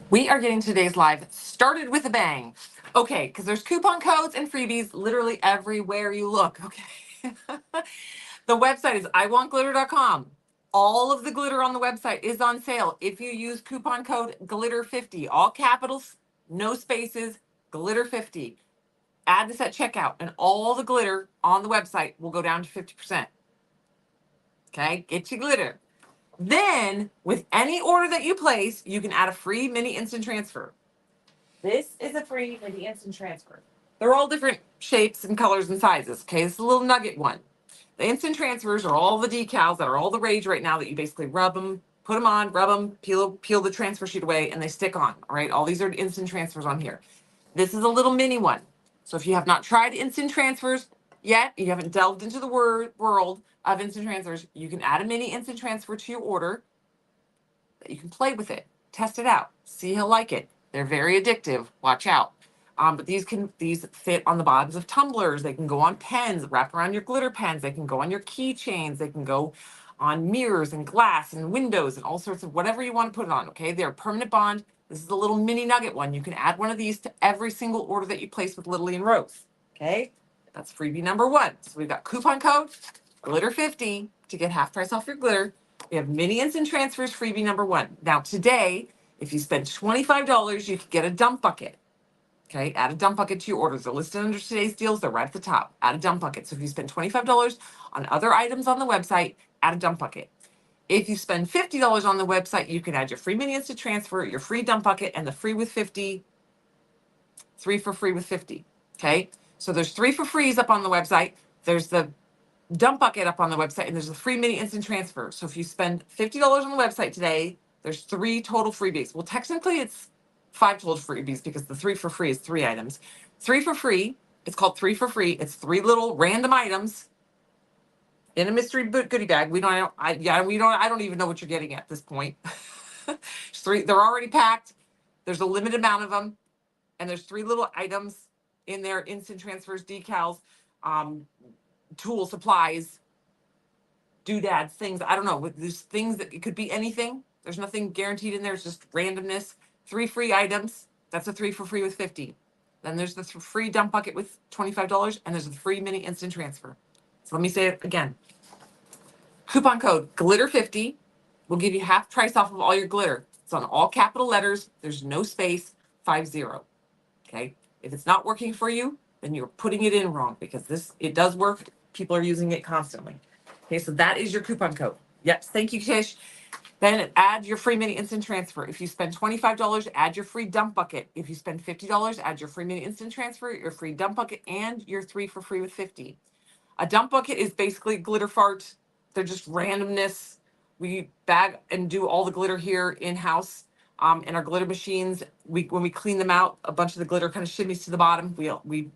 We are getting today's live started with a bang. Okay, because there's coupon codes and freebies literally everywhere you look. Okay. The website is iwantglitter.com. All of the glitter on the website is on sale if you use coupon code glitter50, all capitals, no spaces, glitter50. Add this at checkout, and all the glitter on the website will go down to 50%. Okay, get your glitter. Then, with any order that you place, you can add a free mini instant transfer. This is a free mini instant transfer. They're all different shapes and colors and sizes. Okay, this is a little nugget one. The instant transfers are all the decals that are all the rage right now that you basically rub them, put them on, rub them, peel the transfer sheet away, and they stick on. All right, all these are instant transfers on here. This is a little mini one. So if you have not tried instant transfers yet, you haven't delved into the world of instant transfers, you can add a mini instant transfer to your order. That you can play with it, test it out, see how you like it. They're very addictive. Watch out. But these fit on the bottoms of tumblers. They can go on pens, wrap around your glitter pens. They can go on your keychains. They can go on mirrors and glass and windows and all sorts of whatever you want to put it on. Okay, they're permanent bond. This is a little mini nugget one. You can add one of these to every single order that you place with Lily and Rose. Okay, that's freebie number one. So we've got coupon code glitter50 to get half price off your glitter. We have mini instant transfers, freebie number one. Now today, if you spend $25, you can get a dump bucket. Okay, add a dump bucket to your orders. They're listed under today's deals. They're right at the top. Add a dump bucket. So if you spend $25 on other items on the website, add a dump bucket. If you spend $50 on the website, you can add your free mini instant transfer, your free dump bucket, and the free with 50, 3 for free with 50. Okay, so there's 3 for frees up on the website. There's the dump bucket up on the website, and there's a free mini instant transfer. So if you spend $50 on the website today, there's 3 total freebies. Well, technically it's 5 total freebies because the 3 for free is 3 items. 3 for free. It's called 3 for free. It's 3 little random items in a mystery goodie bag. I don't even know what you're getting at this point. It's 3. They're already packed. There's a limited amount of them, and there's 3 little items in there: instant transfers, decals, tool supplies, doodads, things. I don't know. There's things that it could be anything. There's nothing guaranteed in there. It's just randomness. 3 free items. That's a 3 for free with 50. Then there's the free dump bucket with $25, and there's a free mini instant transfer. So let me say it again. Coupon code glitter50 will give you half price off of all your glitter. It's on all capital letters. There's no space. 50. Okay. If it's not working for you, then you're putting it in wrong, because it does work. People are using it constantly. Okay, so that is your coupon code. Yes, thank you, Tish. Then add your free mini instant transfer. If you spend $25, add your free dump bucket. If you spend $50, add your free mini instant transfer, your free dump bucket, and your 3 for free with 50. A dump bucket is basically glitter fart. They're just randomness. We bag and do all the glitter here in-house. In our glitter machines, when we clean them out, a bunch of the glitter kind of shimmies to the bottom. We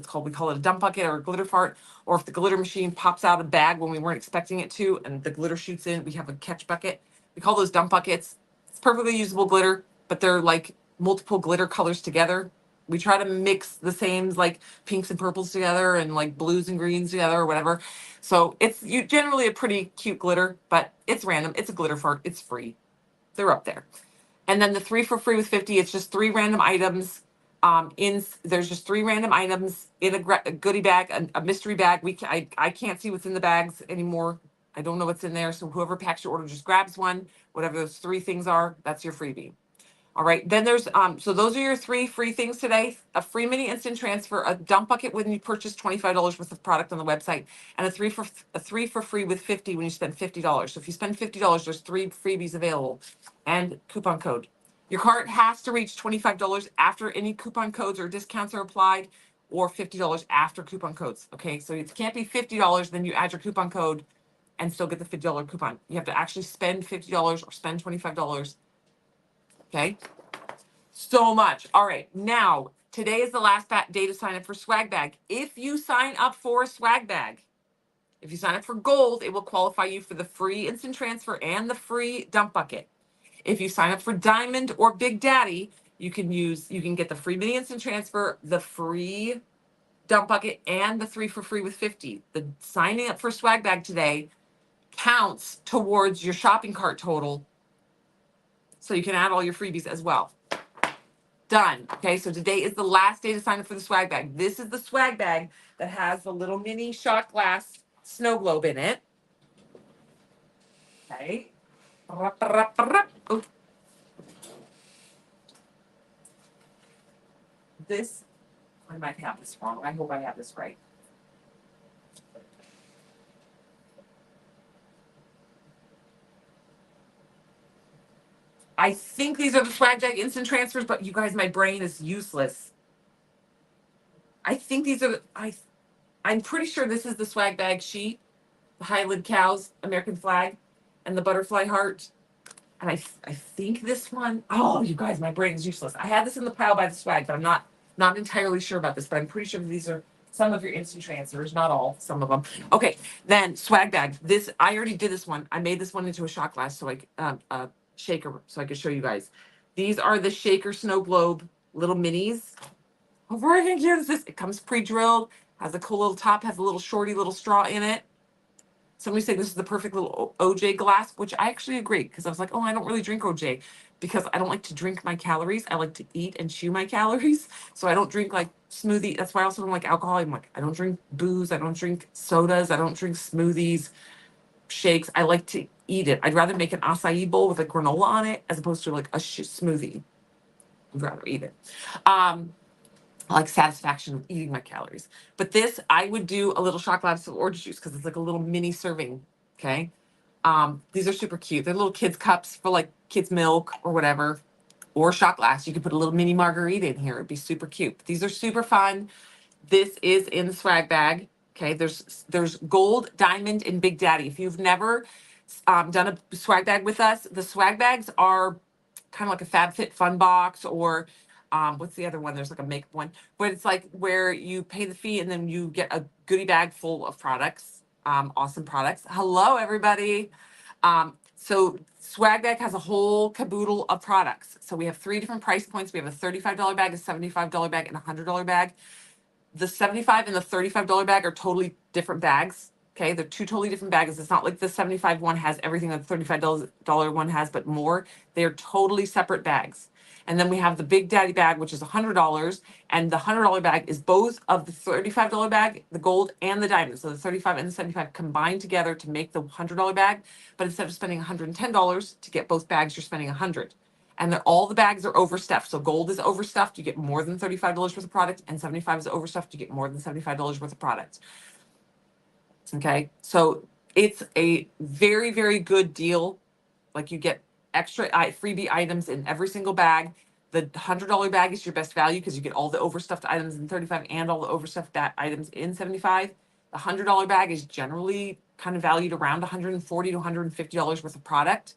call it a dump bucket or a glitter fart. Or if the glitter machine pops out a bag when we weren't expecting it to, and the glitter shoots in, we have a catch bucket. We call those dump buckets. It's perfectly usable glitter, but they're like multiple glitter colors together. We try to mix the same, like pinks and purples together and like blues and greens together or whatever. So it's generally a pretty cute glitter, but it's random. It's a glitter fart. It's free. They're up there. And then the 3 for free with 50, it's just 3 random items. There's just 3 random items in a goodie bag, a mystery bag. I can't see what's in the bags anymore. I don't know what's in there. So whoever packs your order just grabs one. Whatever those 3 things are, that's your freebie. All right. Then there's so those are your 3 free things today: a free mini instant transfer, a dump bucket when you purchase $25 worth of product on the website, and a 3 for free with 50 when you spend $50. So if you spend $50, there's 3 freebies available, and coupon code. Your cart has to reach $25 after any coupon codes or discounts are applied, or $50 after coupon codes. Okay, so it can't be $50, then you add your coupon code and still get the $50 coupon. You have to actually spend $50 or spend $25. Okay, so much. All right, now today is the last day to sign up for swag bag. If you sign up for a swag bag, if you sign up for gold, it will qualify you for the free instant transfer and the free dump bucket. If you sign up for diamond or big daddy, you can get the free mini instant transfer, the free dump bucket, and the 3 for free with 50. The signing up for swag bag today counts towards your shopping cart total, so you can add all your freebies as well. Done. Okay, so today is the last day to sign up for the swag bag. This is the swag bag that has the little mini shot glass snow globe in it. Okay. Oh, this, I might have this wrong. I hope I have this right. I think these are the swag bag instant transfers, but you guys, my brain is useless. I think these are, I'm pretty sure this is the swag bag sheet, the high lid cows, American flag, and the butterfly heart. And I think this one, oh, you guys, my brain is useless. I had this in the pile by the swag, but I'm not entirely sure about this, but I'm pretty sure these are some of your instant transfers, not all, some of them. Okay, then swag bag. This, I already did this one. I made this one into a shot glass so a shaker, so I could show you guys. These are the shaker snow globe little minis. How freaking cute is this? It comes pre-drilled, has a cool little top, has a little shorty little straw in it. Somebody said this is the perfect little OJ glass, which I actually agree because I was like, oh, I don't really drink OJ because I don't like to drink my calories. I like to eat and chew my calories. So I don't drink like smoothie. That's why I also don't like alcohol. I'm like, I don't drink booze. I don't drink sodas. I don't drink smoothies, shakes. I like to eat it. I'd rather make an acai bowl with a granola on it as opposed to like a smoothie. I'd rather eat it. I like satisfaction of eating my calories. But this, I would do a little shot glass of orange juice because it's like a little mini serving. Okay. These are super cute. They're little kids' cups for like kids' milk or whatever, or shot glass. You could put a little mini margarita in here. It'd be super cute. These are super fun. This is in the swag bag. Okay. There's gold, diamond, and Big Daddy. If you've never done a swag bag with us, the swag bags are kind of like a FabFitFun box or what's the other one? There's like a makeup one, but it's like where you pay the fee and then you get a goodie bag full of products, awesome products. Hello, everybody. So swag bag has a whole caboodle of products. So we have 3 different price points. We have a $35 bag, a $75 bag, and a $100 bag. The 75 and the $35 bag are totally different bags. Okay, they're 2 totally different bags. It's not like the 75 one has everything that the $35 one has, but more. They are totally separate bags. And then we have the Big Daddy bag, which is $100, and the $100 bag is both of the $35 bag, the gold and the diamond. So the 35 and the 75 combined together to make the $100 bag. But instead of spending $110 to get both bags, you're spending $100. And all the bags are overstuffed. So gold is overstuffed, you get more than $35 worth of product, and 75 is overstuffed, you get more than $75 worth of product. Okay, so it's a very, very good deal. Like you get extra freebie items in every single bag. The $100 bag is your best value because you get all the overstuffed items in 35 and all the overstuffed items in 75. The $100 bag is generally kind of valued around $140 to $150 worth of product.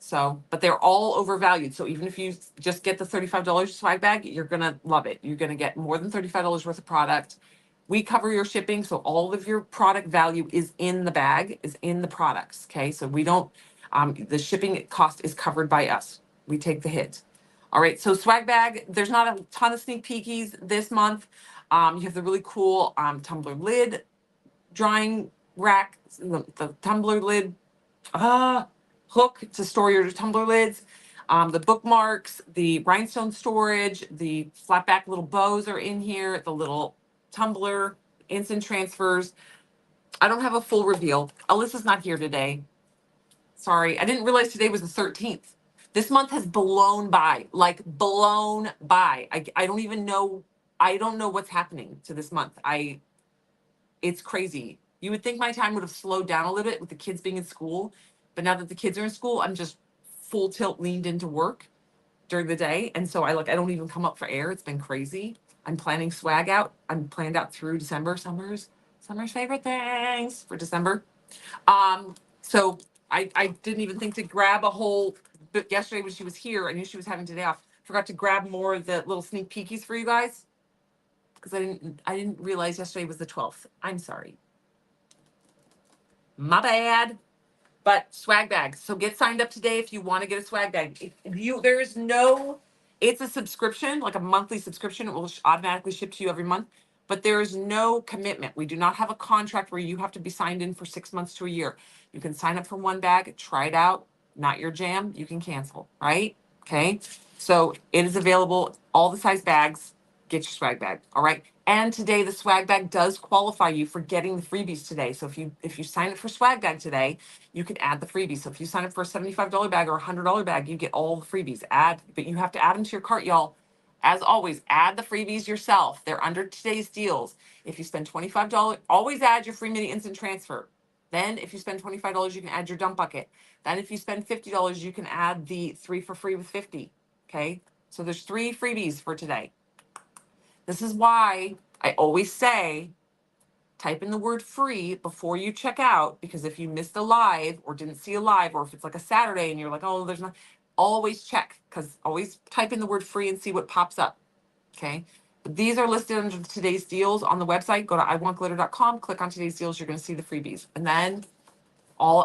So, but they're all overvalued. So even if you just get the $35 swag bag, you're going to love it. You're going to get more than $35 worth of product. We cover your shipping. So all of your product value is in the bag, is in the products. Okay. So we don't, the shipping cost is covered by us. We take the hit. All right. So swag bag, there's not a ton of sneak peekies this month. You have the really cool tumbler lid drying rack, the tumbler lid hook to store your tumbler lids, the bookmarks, the rhinestone storage, the flat back little bows are in here, the little tumbler, instant transfers. I don't have a full reveal. Alyssa's not here today. Sorry, I didn't realize today was the 13th. This month has blown by, like blown by. I don't even know. I don't know what's happening to this month. It's crazy. You would think my time would have slowed down a little bit with the kids being in school, but now that the kids are in school, I'm just full tilt leaned into work during the day, and so I don't even come up for air. It's been crazy. I'm planning swag out. I'm planned out through December. Summer's favorite things for December. So I didn't even think to grab a whole. But yesterday when she was here, I knew she was having today off. Forgot to grab more of the little sneak peekies for you guys because I didn't realize yesterday was the 12th. I'm sorry. My bad. But swag bags. So get signed up today if you want to get a swag bag. It's a subscription, like a monthly subscription. It will automatically ship to you every month, but there is no commitment. We do not have a contract where you have to be signed in for 6 months to a year. You can sign up for one bag, try it out, not your jam, you can cancel, right? Okay, so it is available, all the size bags. Get your swag bag, all right? And today the swag bag does qualify you for getting the freebies today. So if you sign up for swag bag today, you can add the freebies. So if you sign up for a $75 bag or a $100 bag, you get all the freebies. But you have to add them to your cart, y'all. As always, add the freebies yourself. They're under today's deals. If you spend $25, always add your free mini instant transfer. Then if you spend $25, you can add your dump bucket. Then if you spend $50, you can add the 3 for free with 50. Okay, so there's 3 freebies for today. This is why I always say, type in the word free before you check out, because if you missed a live or didn't see a live, or if it's like a Saturday and you're like, oh, there's not, always check, because always type in the word free and see what pops up. Okay, but these are listed under today's deals on the website. Go to iwantglitter.com, click on today's deals, you're going to see the freebies. And then,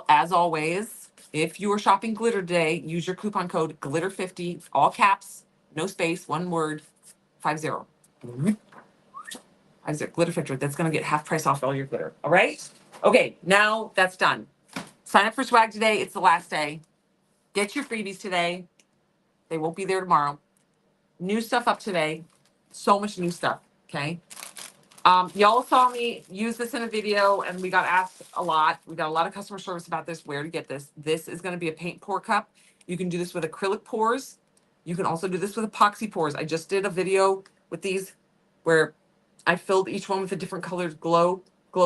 as always, if you are shopping glitter today, use your coupon code glitter50, all caps, no space, one word, 50. Glitter Factory. That's going to get half price off all your glitter. All right. Okay. Now that's done. Sign up for swag today. It's the last day. Get your freebies today. They won't be there tomorrow. New stuff up today. So much new stuff. Okay. Y'all saw me use this in a video and we got asked a lot. We got a lot of customer service about this, where to get this. This is going to be a paint pour cup. You can do this with acrylic pours. You can also do this with epoxy pours. I just did a video with these where I filled each one with a different colored glow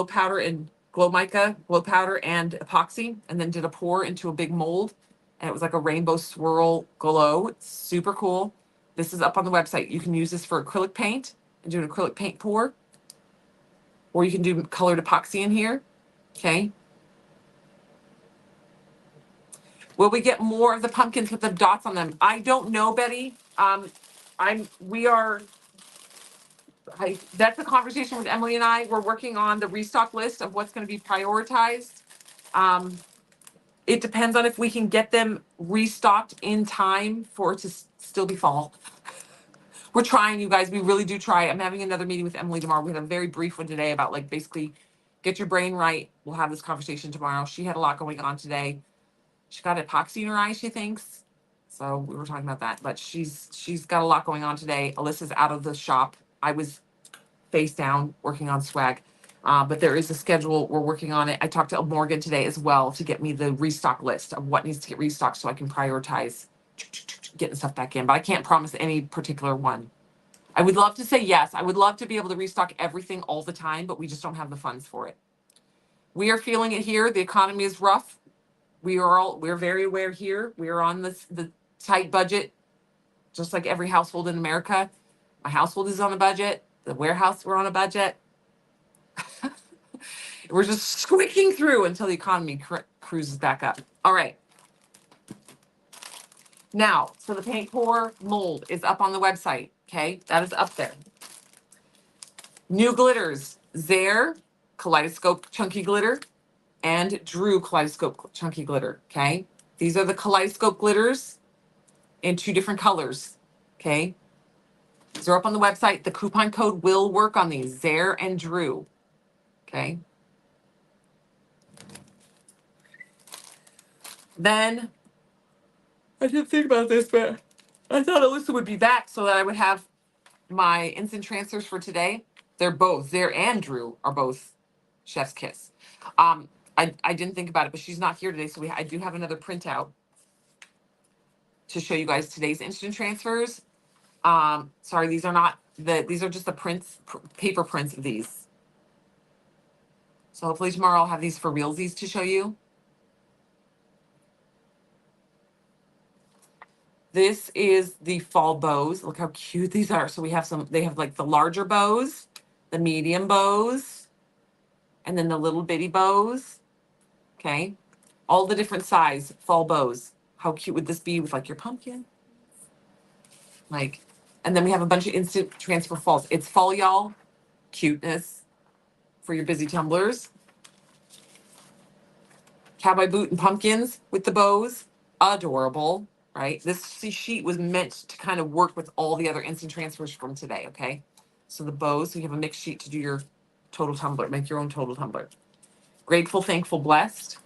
powder and glow mica, glow powder and epoxy, and then did a pour into a big mold. And it was like a rainbow swirl glow. It's super cool. This is up on the website. You can use this for acrylic paint and do an acrylic paint pour, or you can do colored epoxy in here. Okay. Will we get more of the pumpkins with the dots on them? I don't know, Betty. That's a conversation with Emily and I. We're working on the restock list of what's going to be prioritized. It depends on if we can get them restocked in time for it to still be fall. We're trying, you guys. We really do try. I'm having another meeting with Emily tomorrow. We had a very brief one today about, like, basically get your brain right. We'll have this conversation tomorrow. She had a lot going on today. She got epoxy in her eye, she thinks. So we were talking about that. But she's got a lot going on today. Alyssa's out of the shop. I was face down working on swag. But there is a schedule. We're working on it. I talked to Morgan today as well to get me the restock list of what needs to get restocked so I can prioritize getting stuff back in. But I can't promise any particular one. I would love to say yes. I would love to be able to restock everything all the time, but we just don't have the funds for it. We are feeling it here. The economy is rough. We're very aware here. We are on the tight budget, just like every household in America. My household is on a budget. The warehouse, we're on a budget. We're just squeaking through until the economy cruises back up. All right. Now, so the paint pour mold is up on the website. Okay, that is up there. New glitters: Zare Kaleidoscope Chunky Glitter and Drew Kaleidoscope Chunky Glitter. Okay, these are the Kaleidoscope glitters in 2 different colors. Okay, these are up on the website. The coupon code will work on these: Zare and Drew. Okay. Then I didn't think about this, but I thought Alyssa would be back so that I would have my instant transfers for today. They're both, Zare and Drew are both Chef's Kiss. I didn't think about it, but she's not here today, so I do have another printout to show you guys today's instant transfers. Sorry, these are not these are just the prints, paper prints of these. So hopefully tomorrow I'll have these for realsies to show you. This is the fall bows. Look how cute these are. So we have they have like the larger bows, the medium bows, and then the little bitty bows. Okay. All the different size fall bows. How cute would this be with like your pumpkin? Like, and then we have a bunch of instant transfer falls. It's fall, y'all. Cuteness for your busy tumblers. Cowboy boot and pumpkins with the bows. Adorable, right? This sheet was meant to kind of work with all the other instant transfers from today, okay? So the bows, so you have a mixed sheet to do your total tumbler, make your own total tumbler. Grateful, thankful, blessed.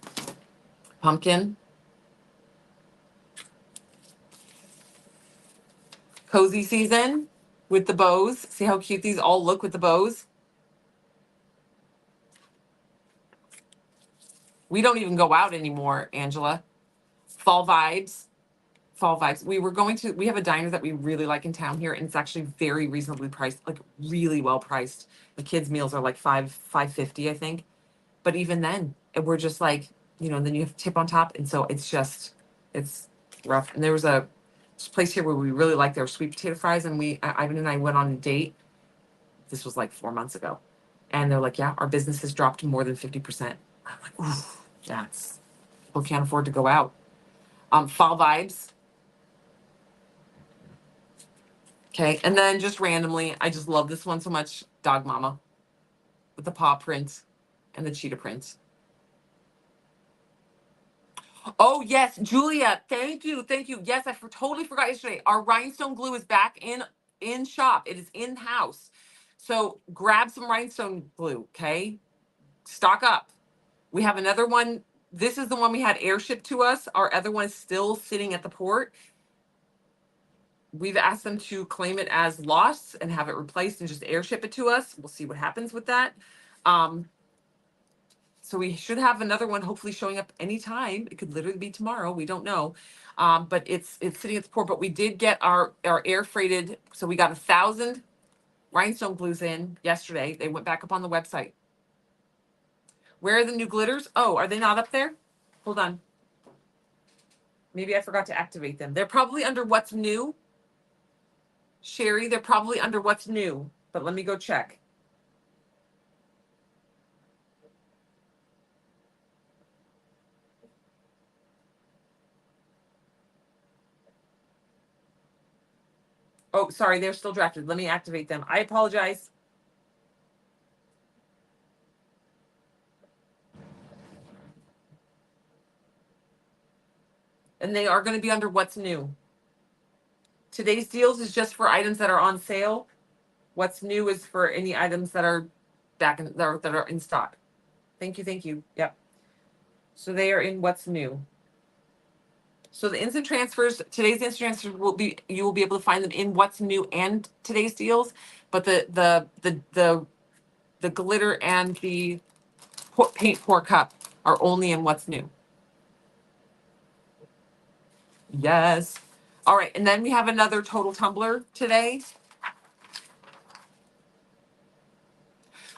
Pumpkin. Cozy season with the bows. See how cute these all look with the bows? We don't even go out anymore, Angela. Fall vibes. Fall vibes. We have a diner that we really like in town here, and it's actually very reasonably priced, like really well priced. The kids' meals are like $5.50, I think. But even then, we're just like, and then you have tip on top, and so it's rough. And there was a place here where we really liked their sweet potato fries, and Ivan and I went on a date. This was like 4 months ago, and they're like, yeah, our business has dropped more than 50%. I'm like, oof, that's people can't afford to go out. Fall vibes. Okay, and then just randomly, I just love this one so much. Dog Mama with the paw print and the cheetah print. Oh yes, Julia, thank you, thank you. Yes, totally forgot yesterday. Our rhinestone glue is back in shop. It is in house. So grab some rhinestone glue, okay? Stock up. We have another one. This is the one we had airship to us. Our other one is still sitting at the port. We've asked them to claim it as lost and have it replaced and just airship it to us. We'll see what happens with that. So we should have another one hopefully showing up anytime. It could literally be tomorrow. We don't know. But it's sitting at the port. But we did get our air freighted. So we got 1,000 rhinestone glues in yesterday. They went back up on the website. Where are the new glitters? Oh, are they not up there? Hold on. Maybe I forgot to activate them. They're probably under what's new. Sherry, they're probably under what's new. But let me go check. Oh, sorry, they're still drafted. Let me activate them. I apologize. And they are going to be under what's new. Today's deals is just for items that are on sale. What's new is for any items that are back in that are in stock. Thank you, thank you. Yep. So they are in what's new. So the instant transfers, today's instant transfers you will be able to find them in what's new and today's deals, but the glitter and the paint pour cup are only in what's new. Yes. All right, and then we have another total tumbler today.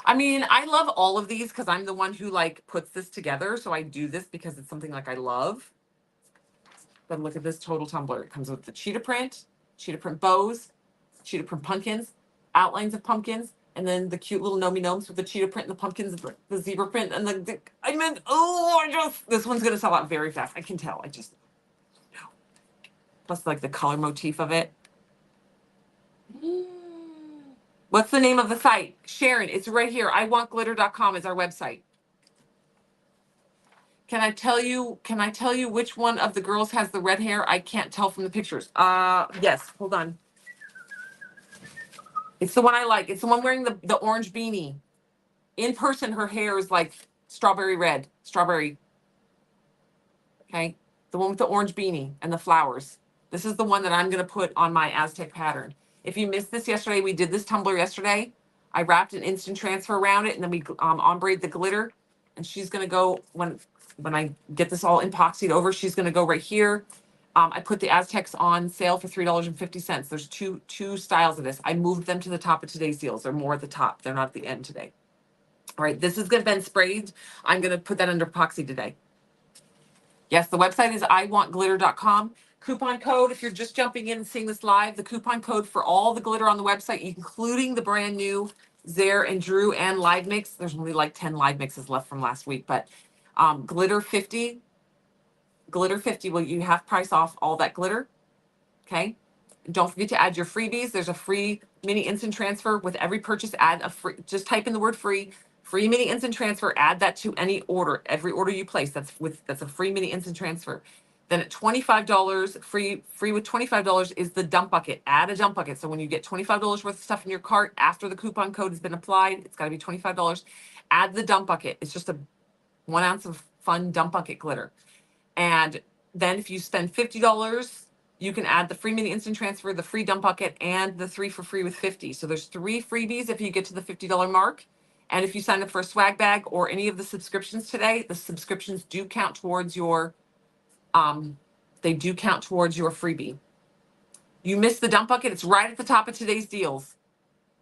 I mean, I love all of these because I'm the one who like puts this together. So I do this because it's something like I love. But look at this total tumbler. It comes with the cheetah print bows, cheetah print pumpkins, outlines of pumpkins, and then the cute little Nomi Gnomes with the cheetah print and the pumpkins, the zebra print, and this one's gonna sell out very fast. I can tell. Plus like the color motif of it. What's the name of the site? Sharon, it's right here. iwantglitter.com is our website. Can I tell you which one of the girls has the red hair? I can't tell from the pictures. Yes, hold on. It's the one I like. It's the one wearing the orange beanie. In person, her hair is like strawberry red. Strawberry. Okay. The one with the orange beanie and the flowers. This is the one that I'm going to put on my Aztec pattern. If you missed this yesterday, we did this tumbler yesterday. I wrapped an instant transfer around it, and then we ombre the glitter. And she's going to go, when I get this all epoxied over, she's going to go right here. I put the Aztecs on sale for $3.50. There's two styles of this. I moved them to the top of today's deals. They're more at the top. They're not at the end today. All right, this is going to been sprayed. I'm going to put that under epoxy today. Yes, the website is iwantglitter.com. Coupon code, if you're just jumping in and seeing this live, the coupon code for all the glitter on the website, including the brand new Zare and Drew and Live Mix. There's only like 10 Live Mixes left from last week, but glitter 50, will you half price off all that glitter. Okay. Don't forget to add your freebies. There's a free mini instant transfer with every purchase. Add a free, just type in the word free mini instant transfer. Add that to any order, every order you place. That's a free mini instant transfer. Then at $25, free with $25 is the dump bucket. Add a dump bucket. So when you get $25 worth of stuff in your cart after the coupon code has been applied, it's got to be $25. Add the dump bucket. It's just a 1 ounce of fun dump bucket glitter. And then if you spend $50 you can add the free mini instant transfer, the free dump bucket, and the 3 for free with 50. So there's 3 freebies if you get to the $50 mark. And if you sign up for a swag bag or any of the subscriptions today, the subscriptions do count towards your they do count towards your freebie. You missed the dump bucket, it's right at the top of today's deals.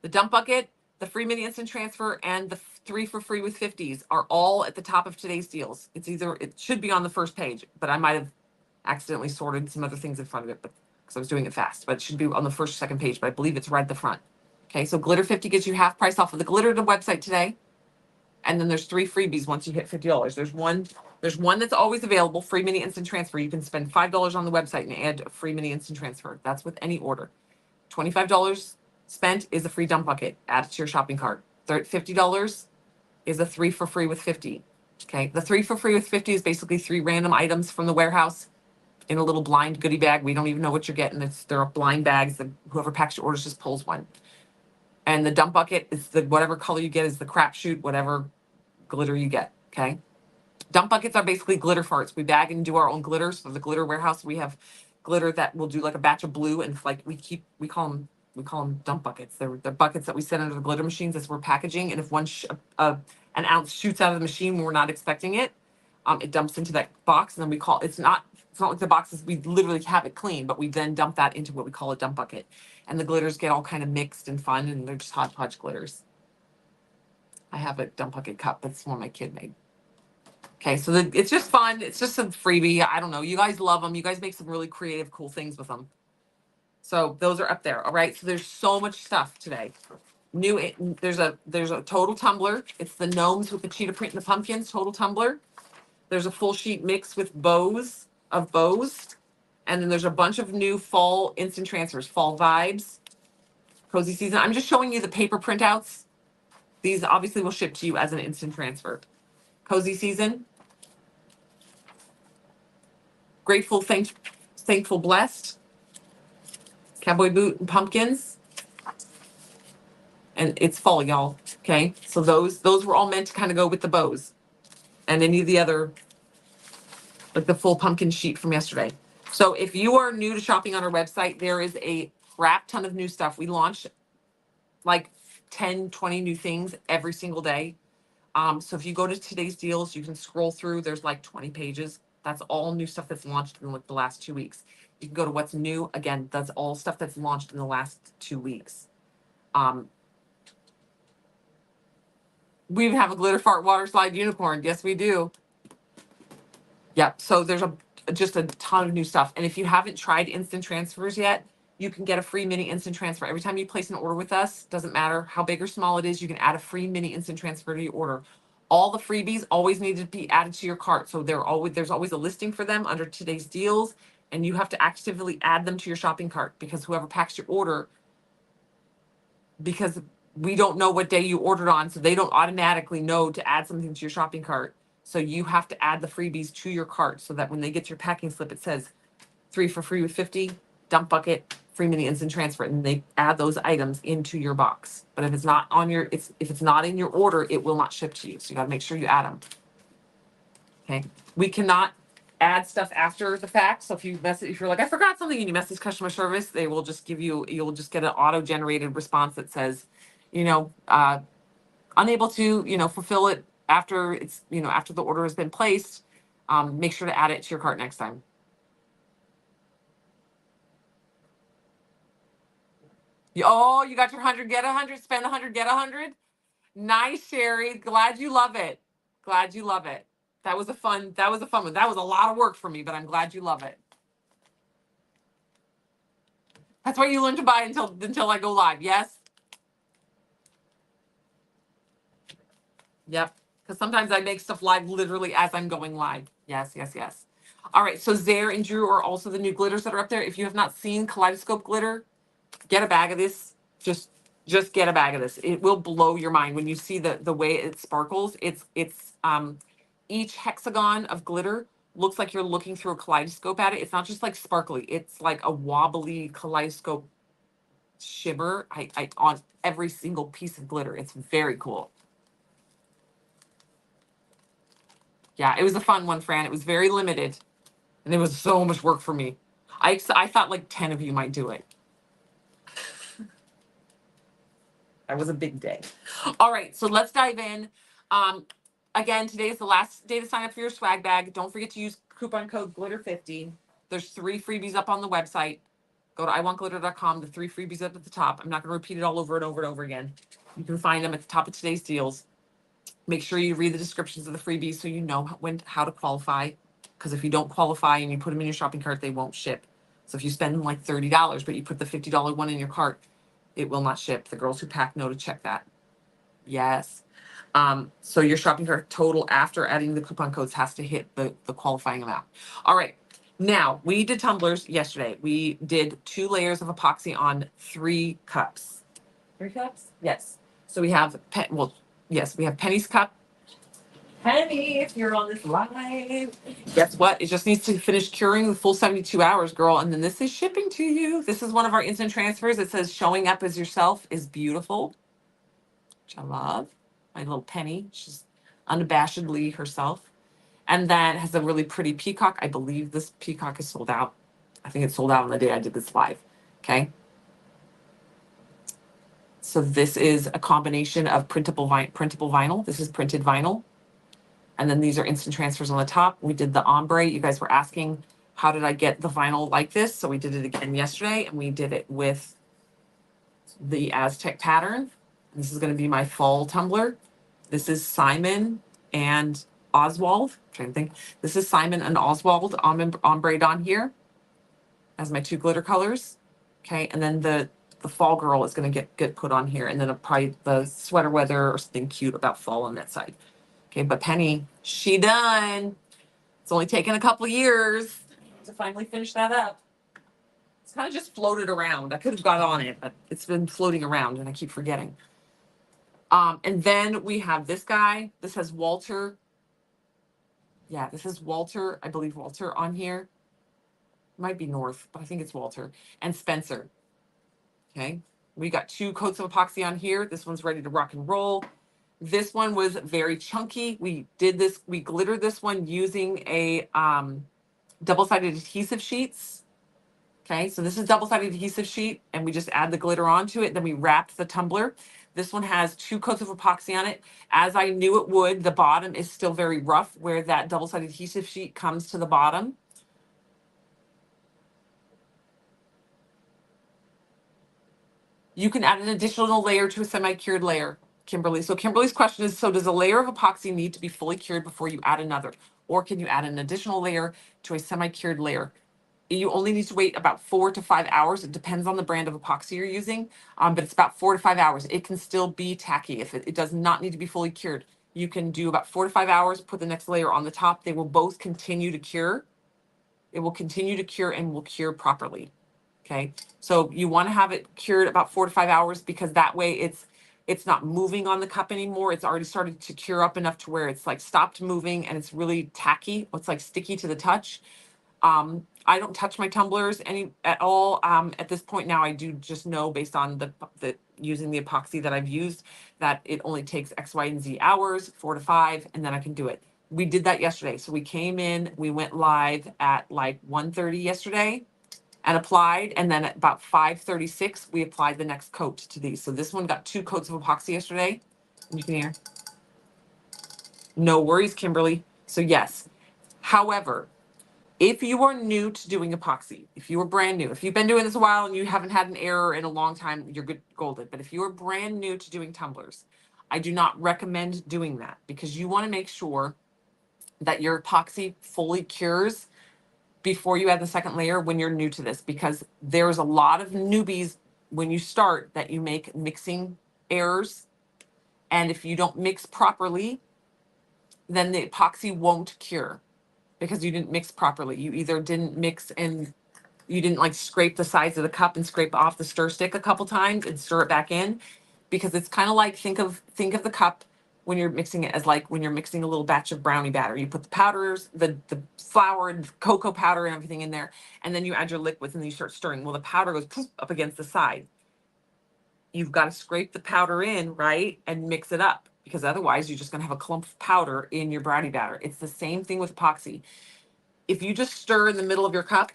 The dump bucket, the free mini instant transfer, and the 3 for free with 50s are all at the top of today's deals. It should be on the first page, but I might have accidentally sorted some other things in front of it, but because I was doing it fast, but it should be on the first or second page, but I believe it's right at the front. Okay, so Glitter 50 gets you half price off of the Glitter website today. And then there's 3 freebies once you hit $50. There's one that's always available, free mini instant transfer. You can spend $5 on the website and add a free mini instant transfer. That's with any order. $25 spent is a free dump bucket. Add it to your shopping cart. $50 is a 3 for free with 50. Okay, the 3 for free with 50 is basically 3 random items from the warehouse in a little blind goodie bag. We don't even know what you're getting. They're blind bags that whoever packs your orders just pulls one. And the dump bucket is the whatever color you get is the crapshoot, whatever glitter you get. Okay. Dump buckets are basically glitter farts. We bag and do our own glitter. So the glitter warehouse, we have glitter that will do like a batch of blue, and like we call them dump buckets. They're buckets that we set under the glitter machines as we're packaging. And if an ounce shoots out of the machine when we're not expecting it, it dumps into that box, and then it's not like the boxes, we literally have it clean, but we then dump that into what we call a dump bucket. And the glitters get all kind of mixed and fun, and they're just hodgepodge glitters. I have a dump bucket cup. That's one my kid made. Okay, so it's just fun. It's just a freebie. I don't know. You guys love them. You guys make some really creative, cool things with them. So those are up there. All right. So there's so much stuff today. There's a total tumbler. It's the gnomes with the cheetah print and the pumpkins. Total tumbler. There's a full sheet mix with bows, and then there's a bunch of new fall instant transfers, fall vibes, cozy season. I'm just showing you the paper printouts. These obviously will ship to you as an instant transfer. Cozy season. Grateful, thankful, blessed. Cowboy boot and pumpkins. And it's fall, y'all. Okay. So those were all meant to kind of go with the bows. And any of the other, like the full pumpkin sheet from yesterday. So if you are new to shopping on our website, there is a crap ton of new stuff. We launch like 10, 20 new things every single day. So if you go to today's deals, you can scroll through. There's like 20 pages. That's all new stuff that's launched in like the last 2 weeks. You can go to what's new. Again, that's all stuff that's launched in the last 2 weeks. We even have a glitter fart water slide unicorn. Yes, we do. Yep. So there's just a ton of new stuff. And if you haven't tried instant transfers yet, you can get a free mini instant transfer. Every time you place an order with us, doesn't matter how big or small it is, you can add a free mini instant transfer to your order. All the freebies always need to be added to your cart. So there's always a listing for them under today's deals, and you have to actively add them to your shopping cart, because whoever packs your order, because we don't know what day you ordered on, so they don't automatically know to add something to your shopping cart. So you have to add the freebies to your cart so that when they get your packing slip, it says 3 for free with 50, dump bucket, free mini instant transfer, and they add those items into your box. But if it's not if it's not in your order, it will not ship to you. So you got to make sure you add them. Okay. We cannot add stuff after the fact. So if you're like, I forgot something, and you message customer service, they will just you'll just get an auto-generated response that says, unable to, fulfill it after after the order has been placed. Make sure to add it to your cart next time. Oh, you got your 100, get 100, spend 100, get 100. Nice, Sherry. Glad you love it. Glad you love it. That was a fun one. That was a lot of work for me, but I'm glad you love it. That's why you learn to buy until I go live. Yes. Yep. Because sometimes I make stuff live literally as I'm going live. Yes, yes, yes. All right. So Zare and Drew are also the new glitters that are up there. If you have not seen Kaleidoscope glitter, get a bag of this. Just get a bag of this. It will blow your mind when you see the way it sparkles. It's each hexagon of glitter looks like you're looking through a kaleidoscope at it. It's not just like sparkly. It's like a wobbly kaleidoscope shimmer on every single piece of glitter. It's very cool. Yeah, it was a fun one, Fran. It was very limited, and it was so much work for me. I thought like 10 of you might do it. That was a big day. All right, so let's dive in. Again, today is the last day to sign up for your swag bag. Don't forget to use coupon code glitter50. There's 3 freebies up on the website. Go to iwantglitter.com. The 3 freebies up at the top. I'm not going to repeat it all over and over and over again. You can find them at the top of today's deals. Make sure you read the descriptions of the freebies so you know how to qualify. Because if you don't qualify and you put them in your shopping cart, they won't ship. So if you spend like $30, but you put the $50 one in your cart, it will not ship. The girls who pack know to check that. Yes. So your shopping cart total after adding the coupon codes has to hit the qualifying amount. All right. Now, we did tumblers yesterday. We did 2 layers of epoxy on 3 cups. 3 cups? Yes. So we have, yes, we have Penny's cup. Penny, if you're on this live, guess what? It just needs to finish curing the full 72 hours, girl. And then this is shipping to you. This is one of our instant transfers. It says showing up as yourself is beautiful, which I love. My little Penny, she's unabashedly herself. And then has a really pretty peacock. I believe this peacock is sold out. I think it's sold out on the day I did this live. Okay. So this is a combination of printable vinyl. This is printed vinyl. And then these are instant transfers on the top. We did the ombre. You guys were asking, how did I get the vinyl like this? So we did it again yesterday, and we did it with the Aztec pattern. This is going to be my fall tumbler. This is Simon and Oswald. I'm trying to think. This is Simon and Oswald ombre on here as my 2 glitter colors. Okay, and then the fall girl is going to get put on here, and then probably the sweater weather or something cute about fall on that side. Okay, but Penny, she done. It's only taken a couple of years to finally finish that up. It's kind of just floated around. I could have got on it, but it's been floating around and I keep forgetting. And then we have this guy. This has Walter. Yeah, this is Walter. I believe Walter on here. Might be North, but I think it's Walter. And Spencer. Okay. We got 2 coats of epoxy on here. This one's ready to rock and roll. This one was very chunky. We glittered this one using a double-sided adhesive sheets. Okay, so this is double-sided adhesive sheet, and we just add the glitter onto it. Then we wrap the tumbler. This one has 2 coats of epoxy on it. As I knew it would, the bottom is still very rough where that double-sided adhesive sheet comes to the bottom. You can add an additional layer to a semi-cured layer, Kimberly. So Kimberly's question is, so does a layer of epoxy need to be fully cured before you add another? Or can you add an additional layer to a semi-cured layer? You only need to wait about 4 to 5 hours. It depends on the brand of epoxy you're using, but it's about 4 to 5 hours. It can still be tacky if it does not need to be fully cured. You can do about 4 to 5 hours, put the next layer on the top. They will both continue to cure. It will continue to cure and will cure properly. Okay, so you want to have it cured about 4 to 5 hours because that way it's not moving on the cup anymore. It's already started to cure up enough to where it's like stopped moving and it's really tacky. It's like sticky to the touch. I don't touch my tumblers at all. At this point now, I do just know based on the using the epoxy that I've used that it only takes X, Y, and Z hours, 4 to 5, and then I can do it. We did that yesterday. So we came in, we went live at like 1:30 yesterday and applied, and then at about 5:36, we applied the next coat to these. So this one got 2 coats of epoxy yesterday. You can hear. No worries, Kimberly. So yes. However, if you are new to doing epoxy, if you are brand new, if you've been doing this a while and you haven't had an error in a long time, you're good, golden. But if you are brand new to doing tumblers, I do not recommend doing that because you want to make sure that your epoxy fully cures before you add the second layer when you're new to this, because there's a lot of newbies when you start that you make mixing errors. And if you don't mix properly, then the epoxy won't cure because you didn't mix properly. You either didn't mix and you didn't like scrape the sides of the cup and scrape off the stir stick a couple times and stir it back in, because it's kind of like, think of the cup when you're mixing it as like when you're mixing a little batch of brownie batter. You put the powders, the flour and cocoa powder and everything in there, and then you add your liquids and then you start stirring. Well, the powder goes poof up against the side. You've got to scrape the powder in, right, and mix it up, because otherwise you're just going to have a clump of powder in your brownie batter. It's the same thing with epoxy. If you just stir in the middle of your cup,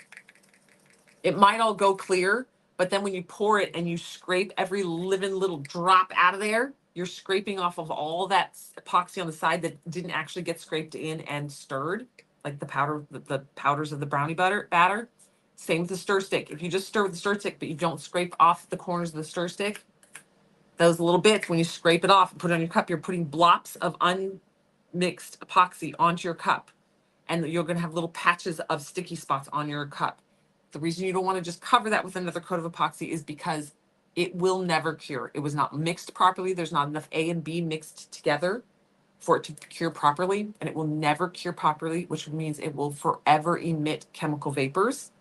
It might all go clear, but then when you pour it and you scrape every living little drop out of there, you're scraping off of all that epoxy on the side that didn't actually get scraped in and stirred, like the powder, the powders of the brownie batter. Same with the stir stick. If you just stir with the stir stick, but you don't scrape off the corners of the stir stick, those little bits, when you scrape it off and put it on your cup, you're putting blops of unmixed epoxy onto your cup. And you're going to have little patches of sticky spots on your cup. The reason you don't want to just cover that with another coat of epoxy is because it will never cure. It was not mixed properly. There's not enough A and B mixed together for it to cure properly, and it will never cure properly, which means it will forever emit chemical vapors.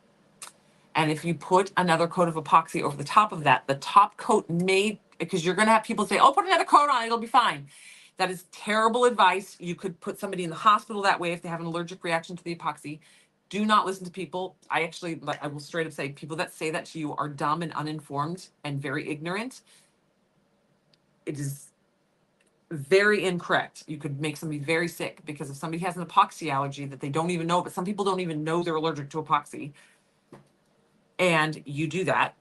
And if you put another coat of epoxy over the top of that, the top coat may, because you're going to have people say, oh, put another coat on, it'll be fine. That is terrible advice. You could put somebody in the hospital that way if they have an allergic reaction to the epoxy. Do not listen to people. I will straight up say, people that say that to you are dumb and uninformed and very ignorant. It is very incorrect. You could make somebody very sick because if somebody has an epoxy allergy that they don't even know, but some people don't even know they're allergic to epoxy, and you do that,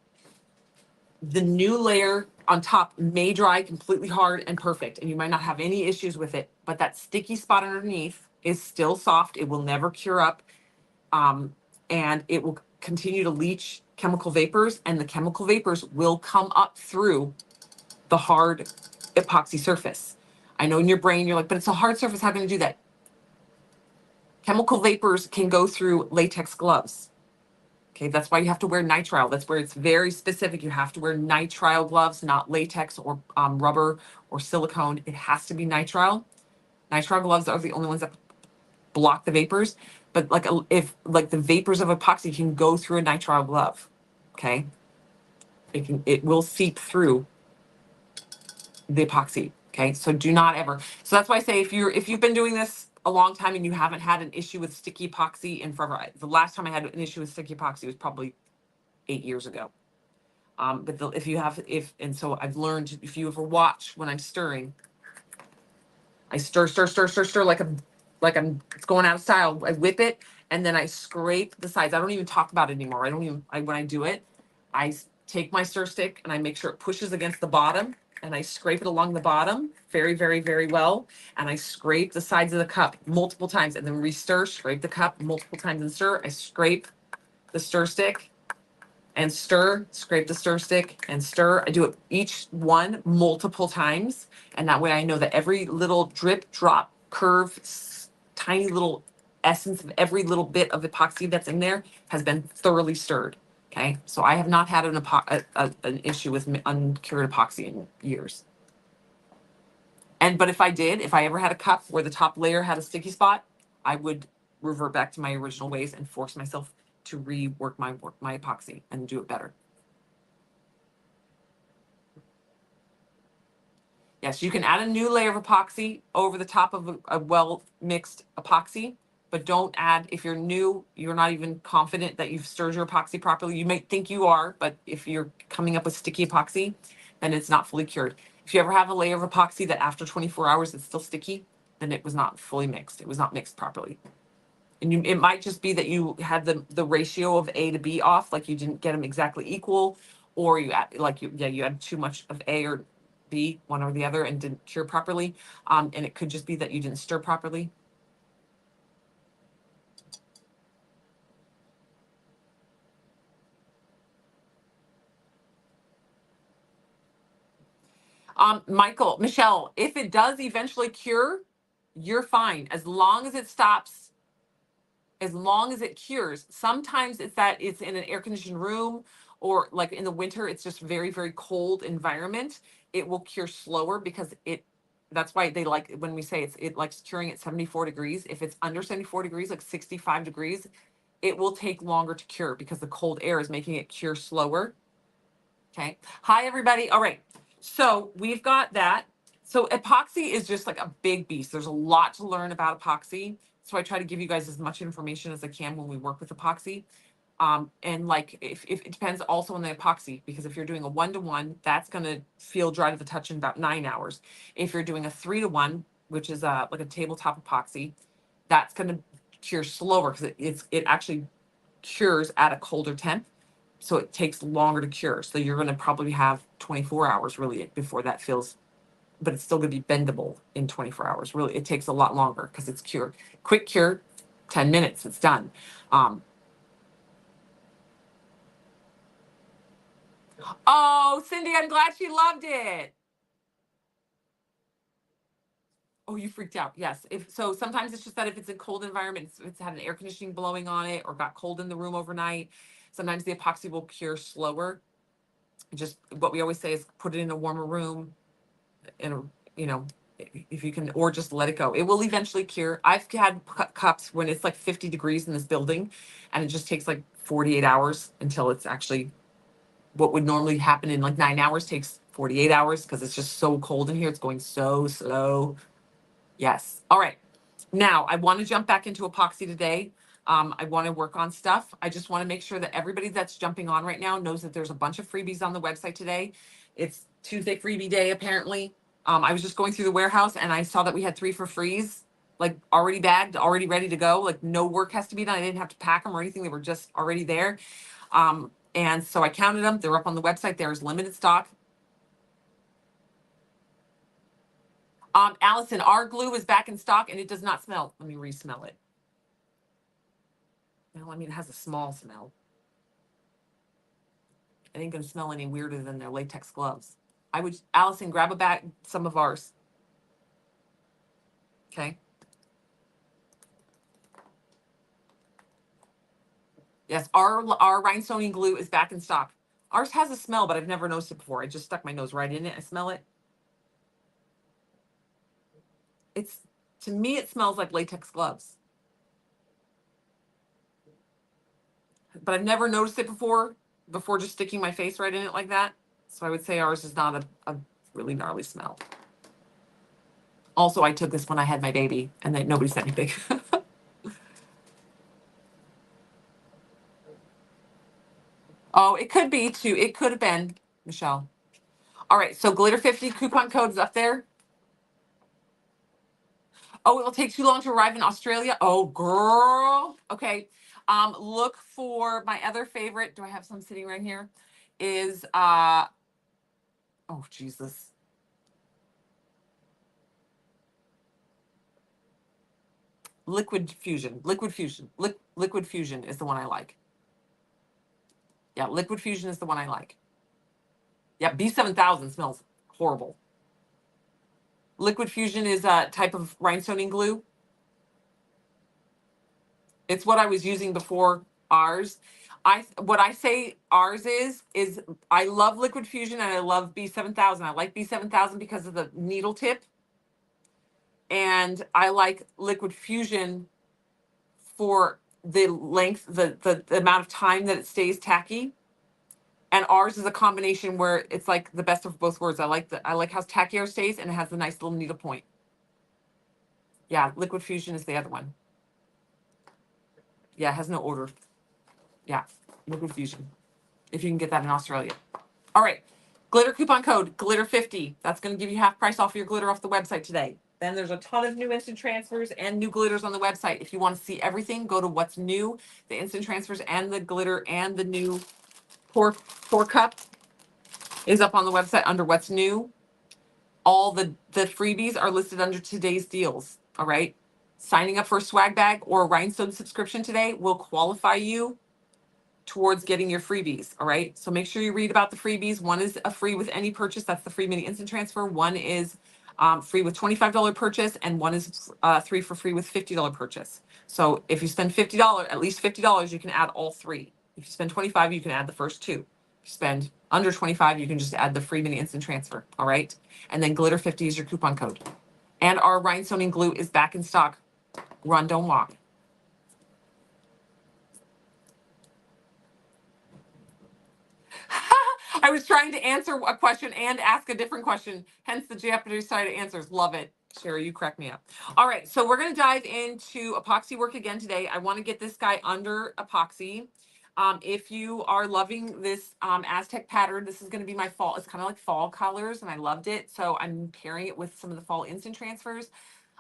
the new layer on top may dry completely hard and perfect, and you might not have any issues with it, but that sticky spot underneath is still soft. It will never cure up, and it will continue to leach chemical vapors, and the chemical vapors will come up through the hard epoxy surface. I know in your brain you're like, but it's a hard surface, how can you do that? Chemical vapors can go through latex gloves. Okay, that's why you have to wear nitrile. That's where it's very specific. You have to wear nitrile gloves, not latex or rubber or silicone. It has to be nitrile. Nitrile gloves are the only ones that block the vapors. But if the vapors of epoxy can go through a nitrile glove, okay, it will seep through the epoxy. Okay, so do not ever. So that's why I say if you've been doing this a long time and you haven't had an issue with sticky epoxy in forever. The last time I had an issue with sticky epoxy was probably 8 years ago. And so I've learned, if you ever watch when I'm stirring, I stir it's going out of style. I whip it and then I scrape the sides. I don't even talk about it anymore. When I do it, take my stir stick and I make sure it pushes against the bottom and I scrape it along the bottom very, very, very well. And I scrape the sides of the cup multiple times and then re-stir, scrape the cup multiple times and stir. I scrape the stir stick and stir, scrape the stir stick and stir. I do it each one multiple times. And that way I know that every little drip, drop, curve, tiny little essence of every little bit of epoxy that's in there has been thoroughly stirred. Okay. So I have not had an issue with uncured epoxy in years. But if I ever had a cup where the top layer had a sticky spot, I would revert back to my original ways and force myself to rework my epoxy and do it better. Yes, you can add a new layer of epoxy over the top of a well-mixed epoxy, but don't add, if you're new, you're not even confident that you've stirred your epoxy properly. You might think you are, but if you're coming up with sticky epoxy, then it's not fully cured. If you ever have a layer of epoxy that after 24 hours it's still sticky, then it was not fully mixed. It was not mixed properly. And it might just be that you had the ratio of A to B off, like you didn't get them exactly equal, or you had too much of A or B, one or the other, and didn't cure properly. And it could just be that you didn't stir properly. Michelle, if it does eventually cure, you're fine as long as it stops, as long as it cures. Sometimes it's in an air conditioned room, or like in the winter, it's just very, very cold environment. It will cure slower because that's why they like, when we say it likes curing at 74 degrees. If it's under 74 degrees, like 65 degrees, it will take longer to cure because the cold air is making it cure slower. Okay. Hi, everybody. All right. So we've got that. So epoxy is just like a big beast. There's a lot to learn about epoxy. So I try to give you guys as much information as I can when we work with epoxy. And like, if it depends also on the epoxy, because if you're doing a 1-to-1, that's going to feel dry to the touch in about 9 hours. If you're doing a 3-to-1, which is like a tabletop epoxy, that's going to cure slower because it actually cures at a colder temp. So it takes longer to cure. So you're going to probably have 24 hours really before that feels, but it's still going to be bendable in 24 hours. Really, it takes a lot longer because it's cured. Quick cure, 10 minutes, it's done. Oh, Cindy, I'm glad she loved it. Oh, you freaked out. Yes. If so, sometimes it's just that if it's a cold environment, it's had an air conditioning blowing on it or got cold in the room overnight. Sometimes the epoxy will cure slower. Just what we always say is put it in a warmer room, in a, you know, if you can, or just let it go. It will eventually cure. I've had cups when it's like 50 degrees in this building, and it just takes like 48 hours until it's actually what would normally happen in like 9 hours takes 48 hours because it's just so cold in here. It's going so slow. Yes. All right. Now I want to jump back into epoxy today. I want to work on stuff. I just want to make sure that everybody that's jumping on right now knows that there's a bunch of freebies on the website today. It's Tuesday freebie day, apparently. I was just going through the warehouse and I saw that we had 3 for frees, like already bagged, already ready to go. Like no work has to be done. I didn't have to pack them or anything. They were just already there. And so I counted them. They're up on the website. There's limited stock. Allison, our glue is back in stock and it does not smell. Let me re-smell it. Well, I mean, it has a small smell. It ain't gonna smell any weirder than their latex gloves. I would, Allison, grab a bag, some of ours. Okay. Yes, our rhinestone glue is back in stock. Ours has a smell, but I've never noticed it before. I just stuck my nose right in it. I smell it. It's, to me, it smells like latex gloves. But I've never noticed it before just sticking my face right in it like that. So I would say ours is not a really gnarly smell. Also, I took this when I had my baby and then nobody said anything. Oh, it could be too. It could have been, Michelle. All right, so glitter 50 coupon codes up there. Oh, it'll take too long to arrive in Australia. Oh, girl. Okay. Look for my other favorite. Do I have some sitting right here? Is oh Jesus. Liquid Fusion. Liquid Fusion. Liquid Fusion is the one I like. Yeah, Liquid Fusion is the one I like. Yeah, B7000 smells horrible. Liquid Fusion is a type of rhinestoning glue. It's what I was using before ours. What I say ours is I love Liquid Fusion and I love B7000. I like B7000 because of the needle tip. And I like Liquid Fusion for the length, the amount of time that it stays tacky. And ours is a combination where it's like the best of both worlds. I like how tacky ours stays and it has a nice little needle point. Yeah, Liquid Fusion is the other one. Yeah, it has no order. Yeah, Liquid Fusion. If you can get that in Australia. All right. Glitter coupon code, glitter50. That's going to give you half price off your glitter off the website today. Then there's a ton of new instant transfers and new glitters on the website. If you want to see everything, go to what's new, the instant transfers and the glitter and the new pour cup is up on the website under what's new. All the freebies are listed under today's deals. All right. Signing up for a swag bag or a rhinestone subscription today will qualify you towards getting your freebies. All right. So make sure you read about the freebies. One is a free with any purchase. That's the free mini instant transfer. One is free with $25 purchase, and one is 3 for free with $50 purchase. So if you spend $50, at least $50, you can add all 3. If you spend 25, you can add the first 2. If you spend under 25, you can just add the free mini instant transfer. All right. And then glitter 50 is your coupon code. And our rhinestone glue is back in stock. Run, don't walk. I was trying to answer a question and ask a different question, hence the Japanese side of answers. Love it. Sherry, you crack me up. All right, so we're going to dive into epoxy work again today. I want to get this guy under epoxy. If you are loving this Aztec pattern, this is going to be my fall. It's kind of like fall colors, and I loved it. So I'm pairing it with some of the fall instant transfers.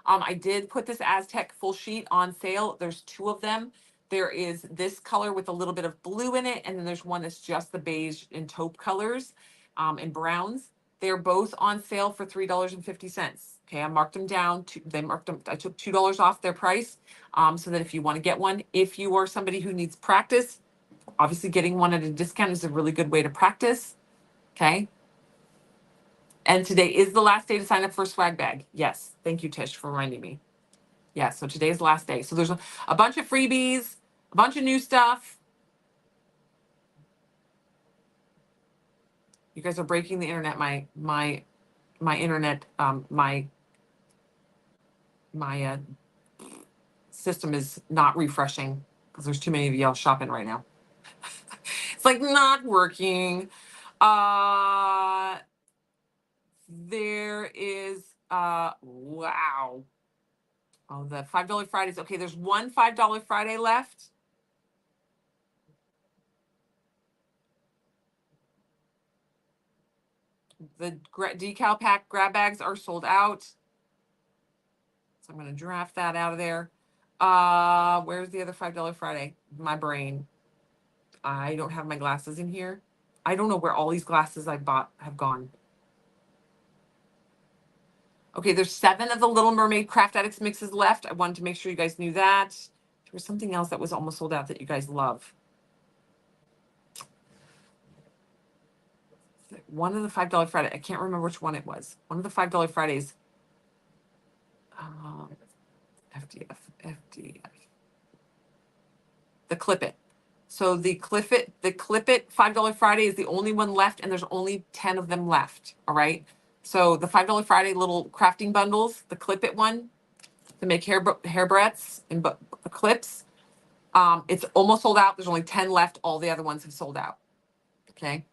I did put this Aztec full sheet on sale. There's 2 of them. There is this color with a little bit of blue in it, and then there's one that's just the beige and taupe colors and browns. They're both on sale for $3.50. Okay, I marked them down. They marked them. I took $2 off their price, so that if you want to get one, if you are somebody who needs practice, obviously getting one at a discount is a really good way to practice. Okay. And today is the last day to sign up for a swag bag. Yes. Thank you, Tish, for reminding me. Yeah. So today's the last day. So there's a bunch of freebies, a bunch of new stuff. You guys are breaking the internet. My internet, my system is not refreshing because there's too many of y'all shopping right now. It's like not working. There is wow. Oh, the $5 Fridays. Okay, there's one $5 Friday left. The decal pack grab bags are sold out. So I'm going to draft that out of there. Where's the other $5 Friday? My brain. I don't have my glasses in here. I don't know where all these glasses I bought have gone. Okay, there's 7 of the Little Mermaid Craft Addicts mixes left. I wanted to make sure you guys knew that. There was something else that was almost sold out that you guys love. One of the $5 Friday. I can't remember which one it was. One of the $5 Fridays. FDF. The Clip It. So the Clip It $5 Friday is the only one left, and there's only 10 of them left. All right. So the $5 Friday little crafting bundles, the Clip It one, to make hair barrettes and clips. It's almost sold out. There's only 10 left. All the other ones have sold out. Okay.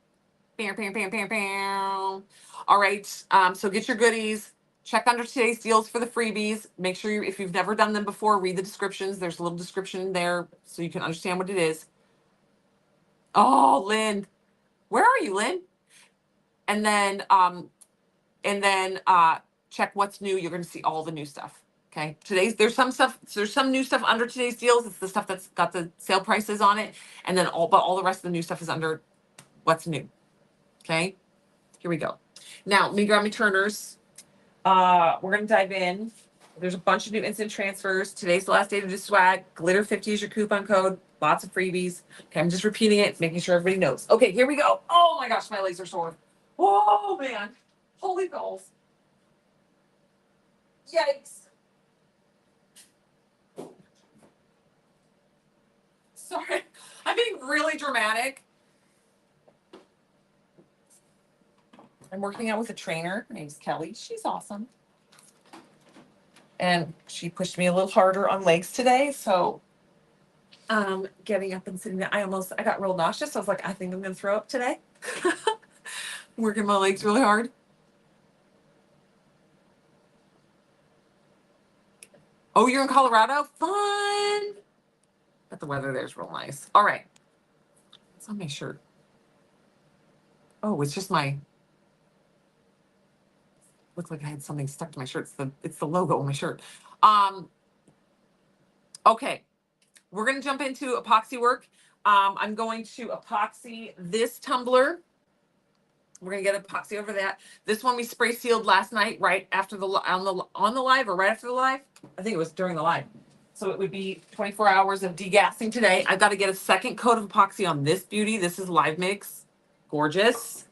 Bam, bam, bam, bam, bam. All right. So get your goodies. Check under today's deals for the freebies. Make sure if you've never done them before, read the descriptions. There's a little description there so you can understand what it is. Oh, Lynn. Where are you, Lynn? And then check what's new. You're going to see all the new stuff. Okay. There's some new stuff under today's deals. It's the stuff that's got the sale prices on it. And then all the rest of the new stuff is under what's new. Okay. Here we go. Now, let me grab my turners. We're going to dive in. There's a bunch of new instant transfers. Today's the last day to do swag. Glitter 50 is your coupon code. Lots of freebies. Okay, I'm just repeating it, making sure everybody knows. Okay, here we go. Oh my gosh, my legs are sore. Oh man. Holy balls. Yikes. Sorry. I'm being really dramatic. I'm working out with a trainer. Her name's Kelly. She's awesome. And she pushed me a little harder on legs today. So getting up and sitting there, I got real nauseous. I was like, I think I'm going to throw up today. Working my legs really hard. Oh, you're in Colorado? Fun. But the weather there is real nice. All right. It's on my shirt. Oh, it's just looked like I had something stuck to my shirt. It's the logo on my shirt. Okay. We're going to jump into epoxy work. I'm going to epoxy this tumbler. We're going to get epoxy over that. This one we spray sealed last night, right after on the live, or right after the live. I think it was during the live. So it would be 24 hours of degassing today. I've got to get a second coat of epoxy on this beauty. This is Live Mix. Gorgeous.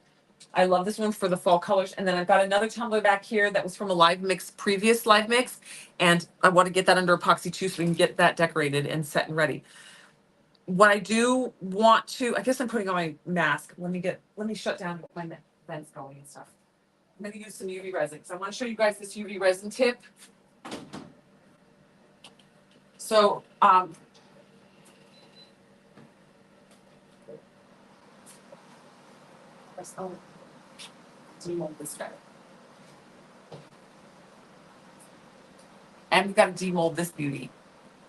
I love this one for the fall colors. And then I've got another tumbler back here that was from a Live Mix, previous Live Mix. And I want to get that under epoxy too, so we can get that decorated and set and ready. What I do want to, I guess I'm putting on my mask. Let me shut down my vents going and stuff. I'm going to use some UV resin because I want to show you guys this UV resin tip. So, demold this guy. And we've got to demold this beauty.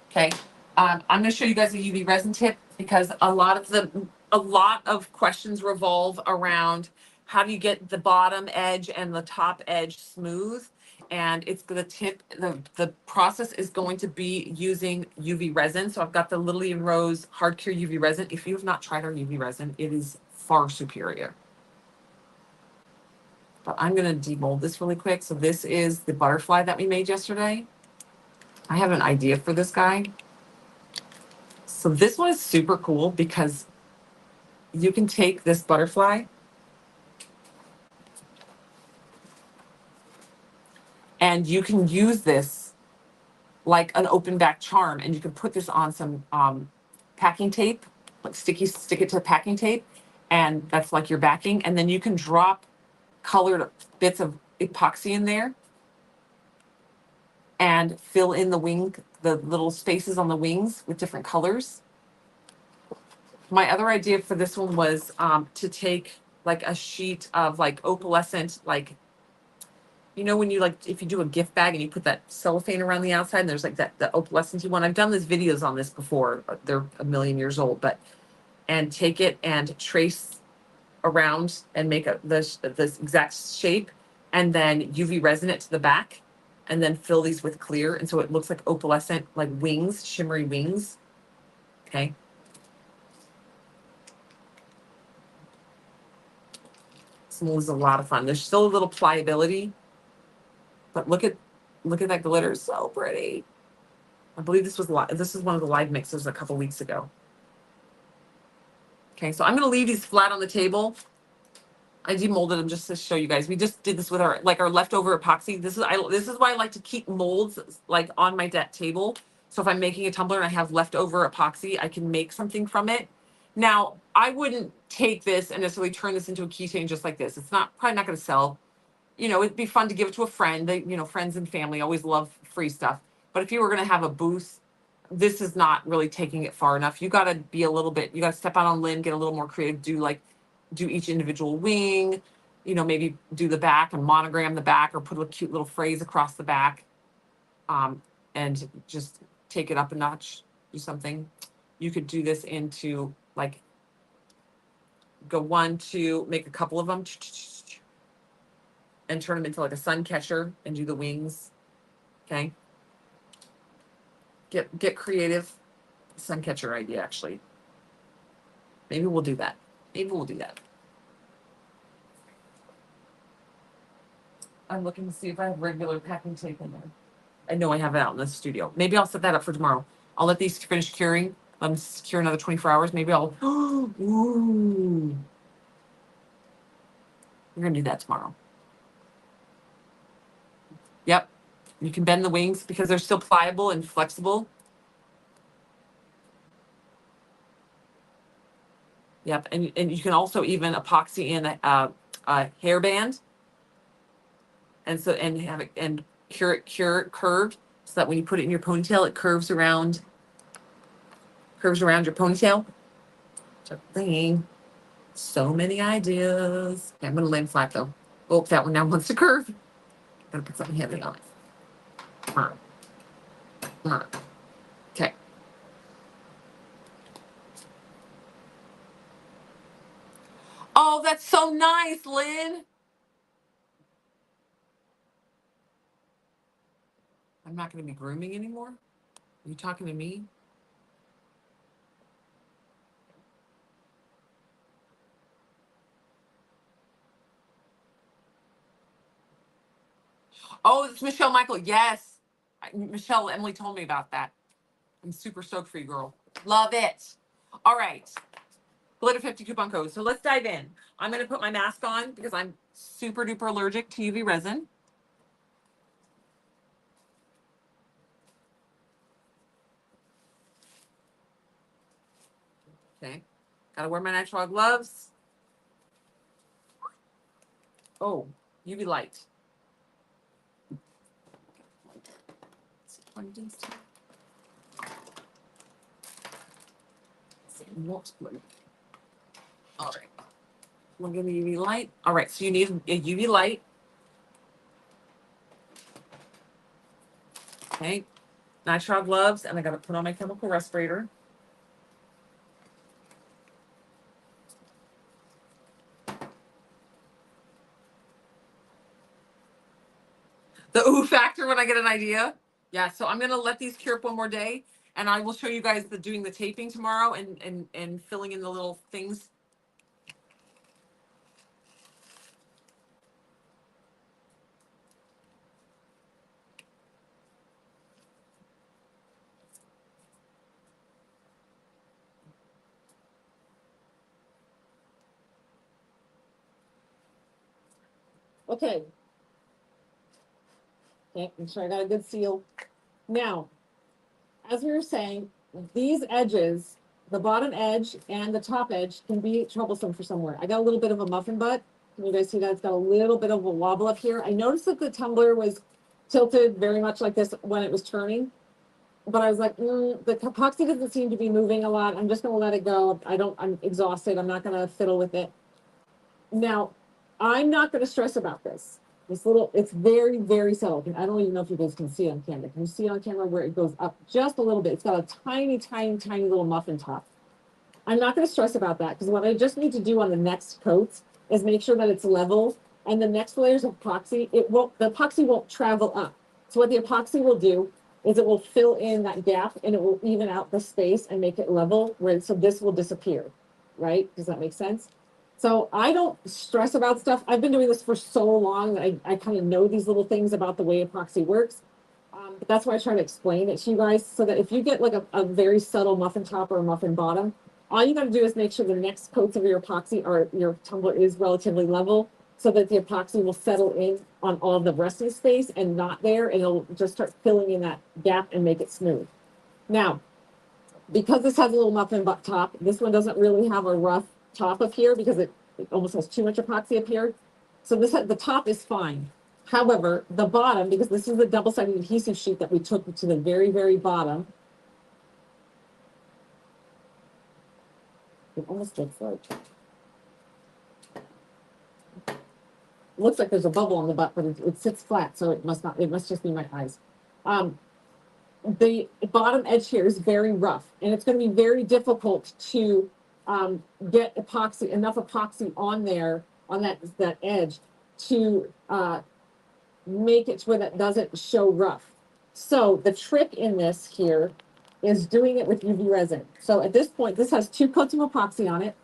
Okay. I'm going to show you guys a UV resin tip because a lot of questions revolve around how do you get the bottom edge and the top edge smooth. and it's the process is going to be using UV resin. So I've got the Lily and Rose Hard Cure UV resin. If you have not tried our UV resin, it is far superior. But I'm going to demold this really quick. So this is the butterfly that we made yesterday. I have an idea for this guy. So this one is super cool because you can take this butterfly and you can use this like an open back charm, and you can put this on some packing tape, like stick it to packing tape, and that's like your backing. And then you can drop colored bits of epoxy in there and fill in the little spaces on the wings with different colors. My other idea for this one was to take like a sheet of like opalescent, like, you know, when you like, if you do a gift bag and you put that cellophane around the outside and there's like the opalescence you want. I've done these videos on this before. They're a million years old, but, and take it and trace around and make this exact shape, and then UV resin it to the back, and then fill these with clear. And so it looks like opalescent, like wings, shimmery wings. Okay. This one was a lot of fun. There's still a little pliability, but look at that glitter. It's so pretty. I believe this is one of the live mixes a couple weeks ago. Okay, so I'm going to leave these flat on the table. I demolded them just to show you guys. We just did this with our leftover epoxy. This is why I like to keep molds like on my table. So if I'm making a tumbler and I have leftover epoxy, I can make something from it. Now, I wouldn't take this and necessarily turn this into a keychain just like this. It's probably not going to sell. You know, it'd be fun to give it to a friend. Friends and family always love free stuff. But if you were going to have a booth, this is not really taking it far enough. You got to you got to step out on a limb, get a little more creative, do each individual wing, maybe do the back and monogram the back or put a cute little phrase across the back, and just take it up a notch, do something. You could do this into like, go 1, 2, make a couple of them and turn them into like a sun catcher and do the wings. Okay. Get creative. Sun catcher idea, actually. Maybe we'll do that. I'm looking to see if I have regular packing tape in there. I know I have it out in the studio. Maybe I'll set that up for tomorrow. I'll let these finish curing. Let them cure another 24 hours. Maybe I'll, ooh. We're gonna do that tomorrow. Yep. You can bend the wings because they're still pliable and flexible. Yep. And you can also even epoxy in a hairband, and have it and cure it curved, so that when you put it in your ponytail, it curves around your ponytail. Thing. So many ideas. Okay, I'm gonna lay them flat though. Oh, that one now wants to curve. Gotta put something heavy on it. Okay. Oh, that's so nice, Lynn. I'm not gonna be grooming anymore. Are you talking to me? Oh, it's Michelle Michael. Yes. Michelle, Emily told me about that. I'm super stoked for you, girl. Love it. All right. Glitter 50 coupon code. So let's dive in. I'm going to put my mask on because I'm super duper allergic to UV resin. Okay. Got to wear my nitrile gloves. Oh, UV light. All right. We'll give me UV light. All right. So you need a UV light. Okay. Nitrile gloves. And I got to put on my chemical respirator. The ooh factor when I get an idea. Yeah, so I'm gonna let these cure up one more day, and I will show you guys the doing the taping tomorrow and filling in the little things. Okay. Okay, make sure I got a good seal. Now, as we were saying, these edges, the bottom edge and the top edge, can be troublesome for somewhere. I got a little bit of a muffin butt. Can you guys see that? It's got a little bit of a wobble up here. I noticed that the tumbler was tilted very much like this when it was turning, but I was like, the epoxy doesn't seem to be moving a lot. I'm just going to let it go. I'm exhausted. I'm not going to fiddle with it. Now, I'm not going to stress about this. It's very, very subtle. I don't even know if you guys can see it on camera. Can you see it on camera where it goes up just a little bit? It's got a tiny, tiny, tiny little muffin top. I'm not going to stress about that because what I just need to do on the next coats is make sure that it's level. And the next layers of epoxy, the epoxy won't travel up. So what the epoxy will do is it will fill in that gap and it will even out the space and make it level. So this will disappear, right? Does that make sense? So I don't stress about stuff. I've been doing this for so long that I kind of know these little things about the way epoxy works. But that's why I try to explain it to you guys so that if you get like a very subtle muffin top or a muffin bottom, all you got to do is make sure the next coats of your epoxy or your tumbler is relatively level so that the epoxy will settle in on all the resting space and not there, and it'll just start filling in that gap and make it smooth. Now, because this has a little muffin top, this one doesn't really have a rough top up here because it almost has too much epoxy up here. So the top is fine. However, the bottom, because this is the double-sided adhesive sheet that we took to the very, very bottom. It almost looks like. It looks like there's a bubble on the butt, but it sits flat, so it must just be my eyes. The bottom edge here is very rough, and it's going to be very difficult to get enough epoxy on there, on that edge, to make it to where that doesn't show rough. So the trick in this here is doing it with UV resin. So at this point, this has 2 coats of epoxy on it.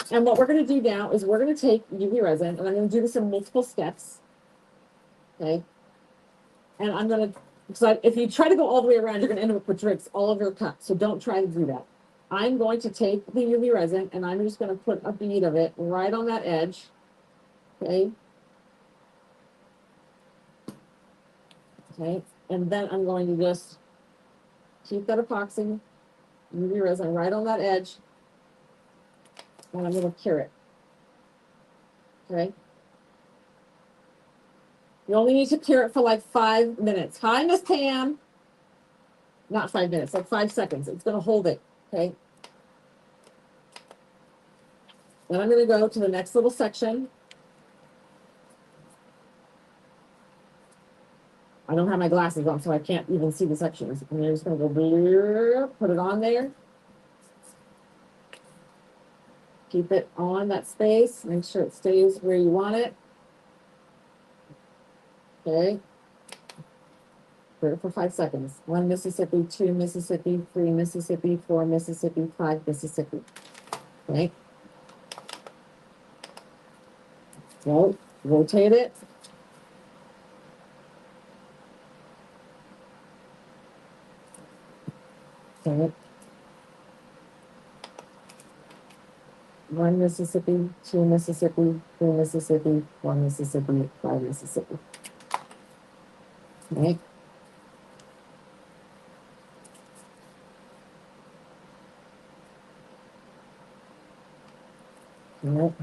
And what we're going to do now is we're going to take UV resin, and I'm going to do this in multiple steps. Okay. And I'm going to, because if you try to go all the way around, you're going to end up with drips all over your cup. So don't try to do that. I'm going to take the UV resin, and I'm just going to put a bead of it right on that edge. Okay. Okay. And then I'm going to just keep that epoxy, UV resin right on that edge, and I'm going to cure it. Okay. You only need to cure it for like 5 minutes. Hi, Miss Pam. Not 5 minutes, like 5 seconds. It's going to hold it. Okay. Then I'm going to go to the next little section. I don't have my glasses on, so I can't even see the sections. And I'm just going to go, put it on there. Keep it on that space. Make sure it stays where you want it. Okay. For 5 seconds. 1 Mississippi, 2 Mississippi, 3 Mississippi, 4 Mississippi, 5 Mississippi. Okay. So rotate it. Okay. 1 Mississippi, 2 Mississippi, 3 Mississippi, 4 Mississippi, 5 Mississippi. Okay. All right.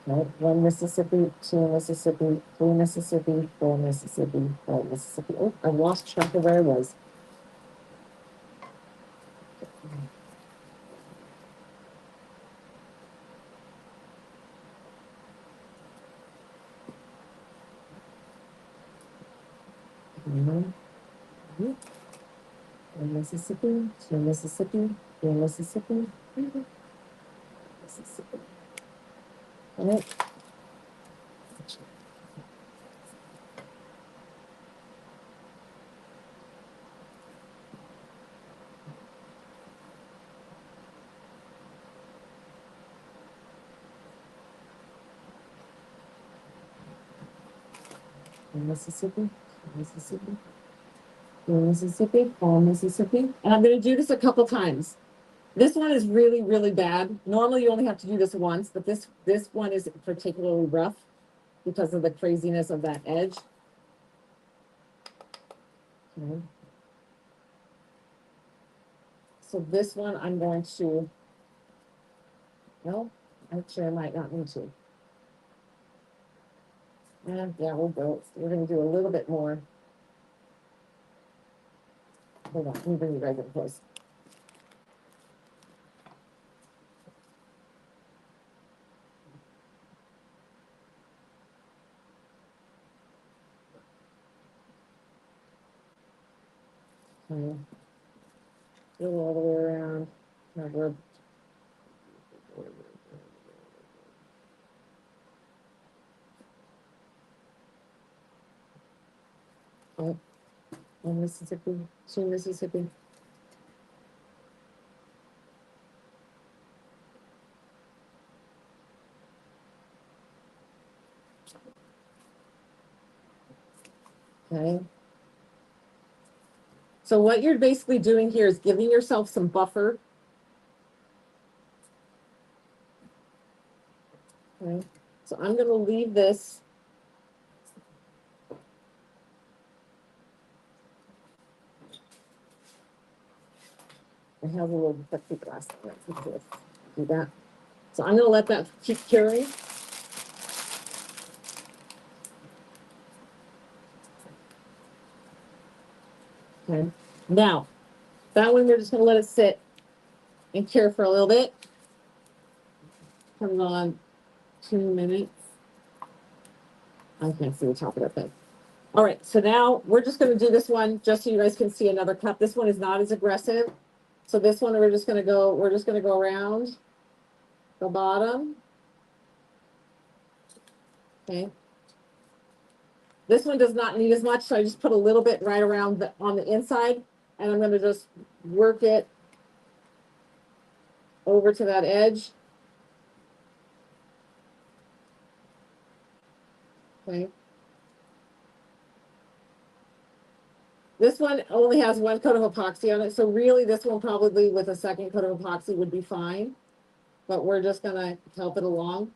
Right. 1 Mississippi, 2 Mississippi, 3 Mississippi, 4 Mississippi, 5 Mississippi. Oh, I lost track of where I was. One Mississippi, 2 Mississippi, 3 Mississippi, Mississippi. Right. Mississippi, Mississippi, Mississippi, Mississippi. And I'm going to do this a couple times. This one is really, really bad. Normally you only have to do this once, but this one is particularly rough because of the craziness of that edge. Okay. So this one I'm going to, well, actually I might not need to. Yeah, we'll go. We're going to do a little bit more. Hold on, let me bring you guys up close. Okay. Go all the way around. Now Mississippi, Mississippi. Okay. So what you're basically doing here is giving yourself some buffer. Okay. So I'm going to leave this. I have a little plexiglass on it. Do that. So I'm going to let that keep curing. Okay. Now, that one we're just going to let it sit and cure for a little bit. Coming on 2 minutes. I can't see the top of that thing. All right, so now we're just going to do this one just so you guys can see another cup. This one is not as aggressive. So this one we're just going to go around the bottom. Okay. This one does not need as much, so I just put a little bit right around on the inside, and I'm going to just work it over to that edge. Okay. This one only has 1 coat of epoxy on it, so really this one probably with a 2nd coat of epoxy would be fine, but we're just going to help it along.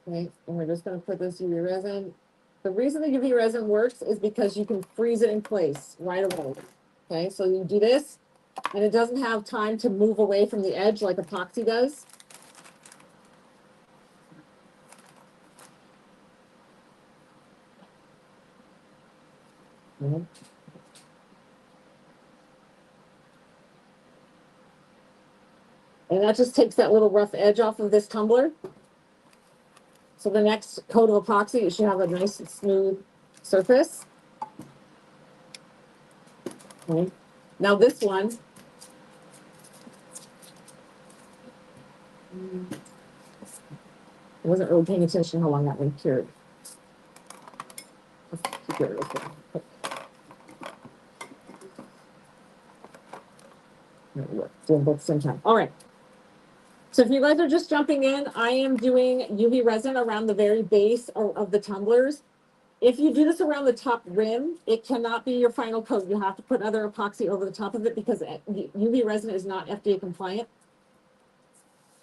Okay, and we're just going to put this UV resin. The reason the UV resin works is because you can freeze it in place right away. Okay, so you do this, and it doesn't have time to move away from the edge like epoxy does. Mm-hmm. And that just takes that little rough edge off of this tumbler. So the next coat of epoxy, it should have a nice smooth surface. Okay. Now this one, I wasn't really paying attention how long that one cured. Let's keep it real quick. Doing both at the same time. All right. So if you guys are just jumping in, I am doing UV resin around the very base of the tumblers. If you do this around the top rim, it cannot be your final coat. You have to put other epoxy over the top of it because UV resin is not FDA compliant.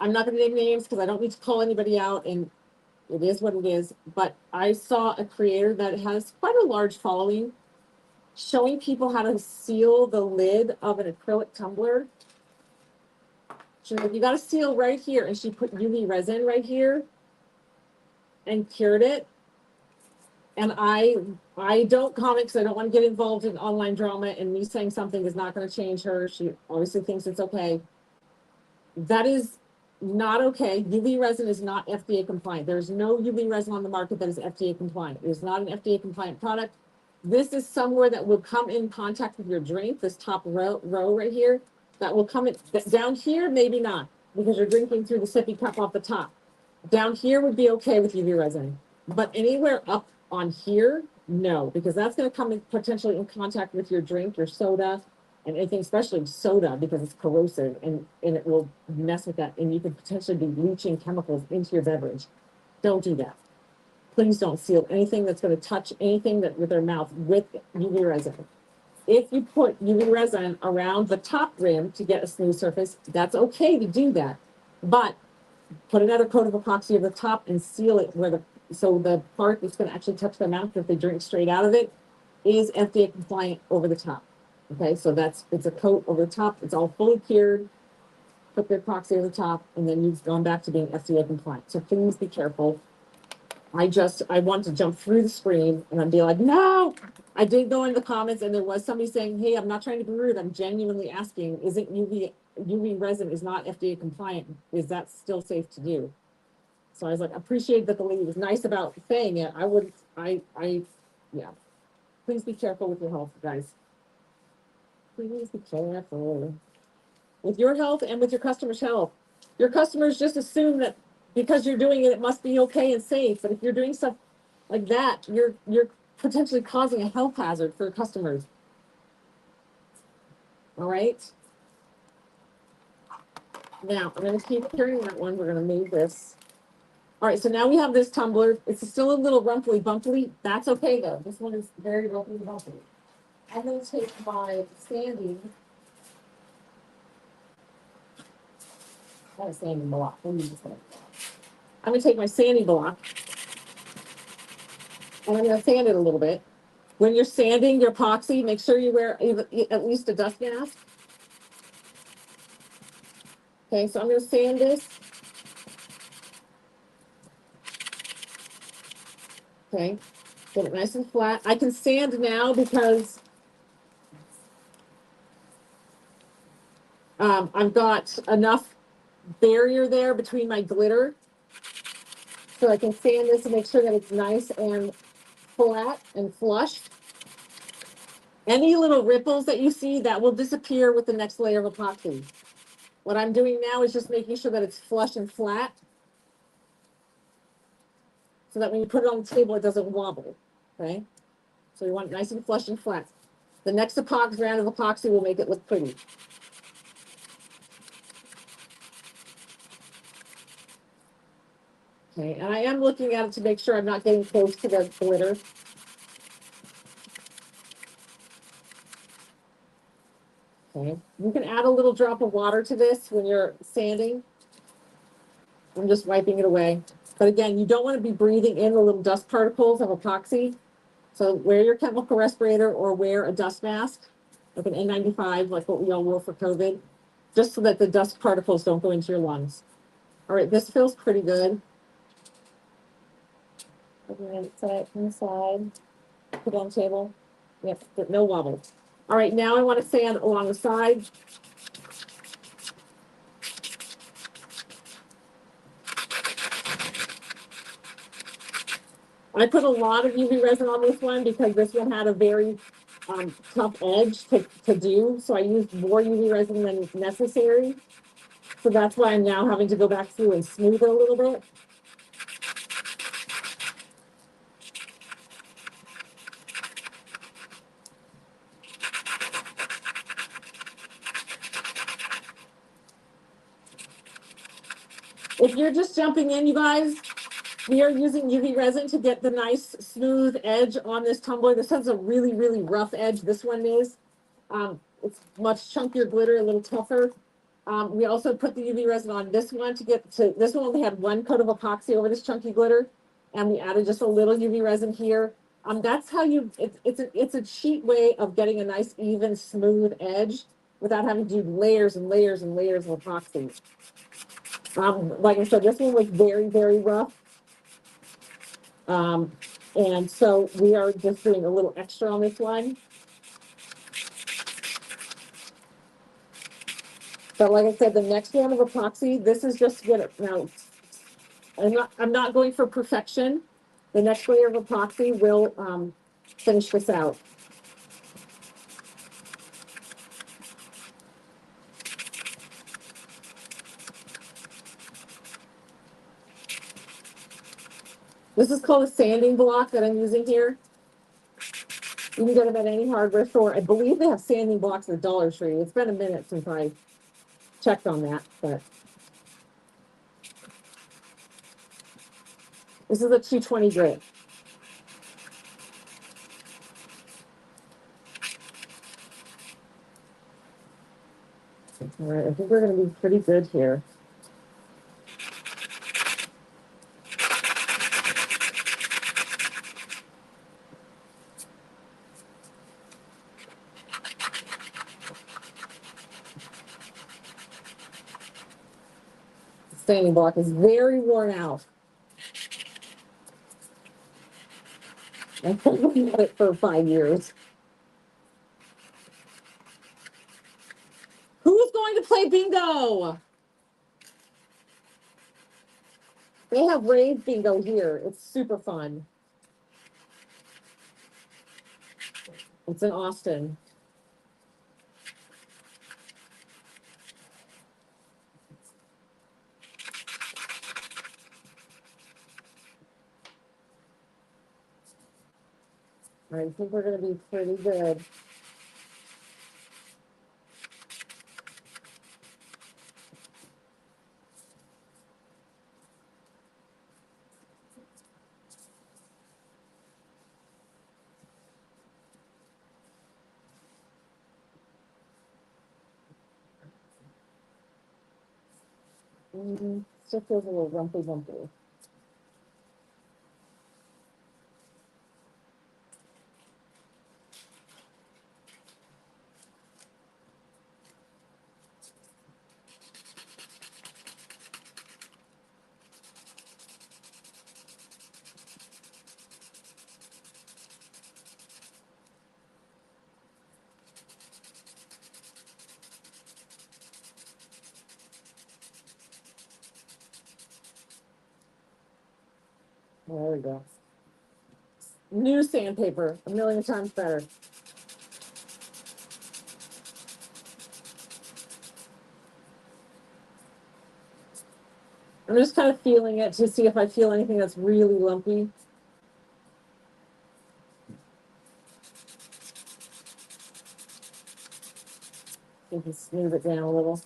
I'm not going to name names because I don't need to call anybody out, and it is what it is. But I saw a creator that has quite a large following showing people how to seal the lid of an acrylic tumbler. She's like, you got to seal right here. And she put UV resin right here and cured it. And I don't comment because I don't want to get involved in online drama, and me saying something is not going to change her. She obviously thinks it's okay. That is not okay. UV resin is not FDA compliant. There's no UV resin on the market that is FDA compliant. It is not an FDA compliant product. This is somewhere that will come in contact with your drink, this top row right here, that will come in down here, maybe not, because you're drinking through the sippy cup off the top. Down here would be okay with UV resin, but anywhere up on here, no, because that's going to come potentially in contact with your drink, your soda, and anything, especially soda, because it's corrosive and it will mess with that. And you could potentially be leaching chemicals into your beverage. Don't do that. Please don't seal anything that's going to touch anything that with their mouth with UV resin. If you put UV resin around the top rim to get a smooth surface, that's okay to do that. But put another coat of epoxy over the top and seal it where so the part that's going to actually touch their mouth if they drink straight out of it is FDA compliant over the top. Okay, so it's a coat over the top. It's all fully cured. Put the epoxy over the top, and then you've gone back to being FDA compliant. So please be careful. I want to jump through the screen and I'd be like, no. I did go in the comments and there was somebody saying, hey, I'm not trying to be rude. I'm genuinely asking, isn't UV resin is not FDA compliant? Is that still safe to do? So I was like, appreciate that the lady was nice about saying it. Yeah. Please be careful with your health, guys. Please be careful with your health and with your customers' health. Your customers just assume that because you're doing it, it must be okay and safe. But if you're doing stuff like that, you're potentially causing a health hazard for customers. All right. Now I'm going to keep carrying that one. We're going to move this. All right. So now we have this tumbler. It's still a little rumply bumply. That's okay though. This one is very rumply bumply. I'm going to take my sanding. Not a sanding block. I'm going to take my sanding block and I'm going to sand it a little bit. When you're sanding your epoxy, make sure you wear at least a dust mask. Okay, so I'm going to sand this. Okay, get it nice and flat. I can sand now because I've got enough barrier there between my glitter. So I can sand this and make sure that it's nice and flat and flush. Any little ripples that you see, that will disappear with the next layer of epoxy. What I'm doing now is just making sure that it's flush and flat so that when you put it on the table, it doesn't wobble, okay? So you want it nice and flush and flat. The next round of epoxy will make it look pretty. Okay, and I am looking at it to make sure I'm not getting close to the glitter. Okay, you can add a little drop of water to this when you're sanding. I'm just wiping it away. But again, you don't want to be breathing in the little dust particles of epoxy. So wear your chemical respirator or wear a dust mask, like an N95, like what we all wore for COVID, just so that the dust particles don't go into your lungs. All right, this feels pretty good. I'm going to set it on the side, put it on the table. Yep, no wobble. All right, now I want to sand along the side. I put a lot of UV resin on this one because this one had a very tough edge to do. So I used more UV resin than necessary. So that's why I'm now having to go back through and smooth it a little bit. If you're just jumping in, you guys, we are using UV resin to get the nice smooth edge on this tumbler. This has a really, really rough edge. This one is. It's much chunkier glitter, a little tougher. We also put the UV resin on this one to get to, this one only had one coat of epoxy over this chunky glitter. And we added just a little UV resin here. That's how it's a cheap way of getting a nice, even, smooth edge without having to do layers and layers and layers of epoxy. Like I said, this one was very, very rough. And so we are just doing a little extra on this one. But like I said, the next one of epoxy, this is just to get it now. I'm not going for perfection. The next layer of epoxy will finish this out. This is called a sanding block that I'm using here. You can get them at any hardware store. I believe they have sanding blocks at Dollar Tree. It's been a minute since I checked on that, but this is a 220 grit. All right, I think we're going to be pretty good here. The sanding block is very worn out. I've been looking at it for 5 years. Who's going to play bingo? They have rave bingo here. It's super fun. It's in Austin. I think we're going to be pretty good. Still feels a little rumpy bumpy. There we go. New sandpaper, a million times better. I'm just kind of feeling it to see if I feel anything that's really lumpy. You can smooth it down a little.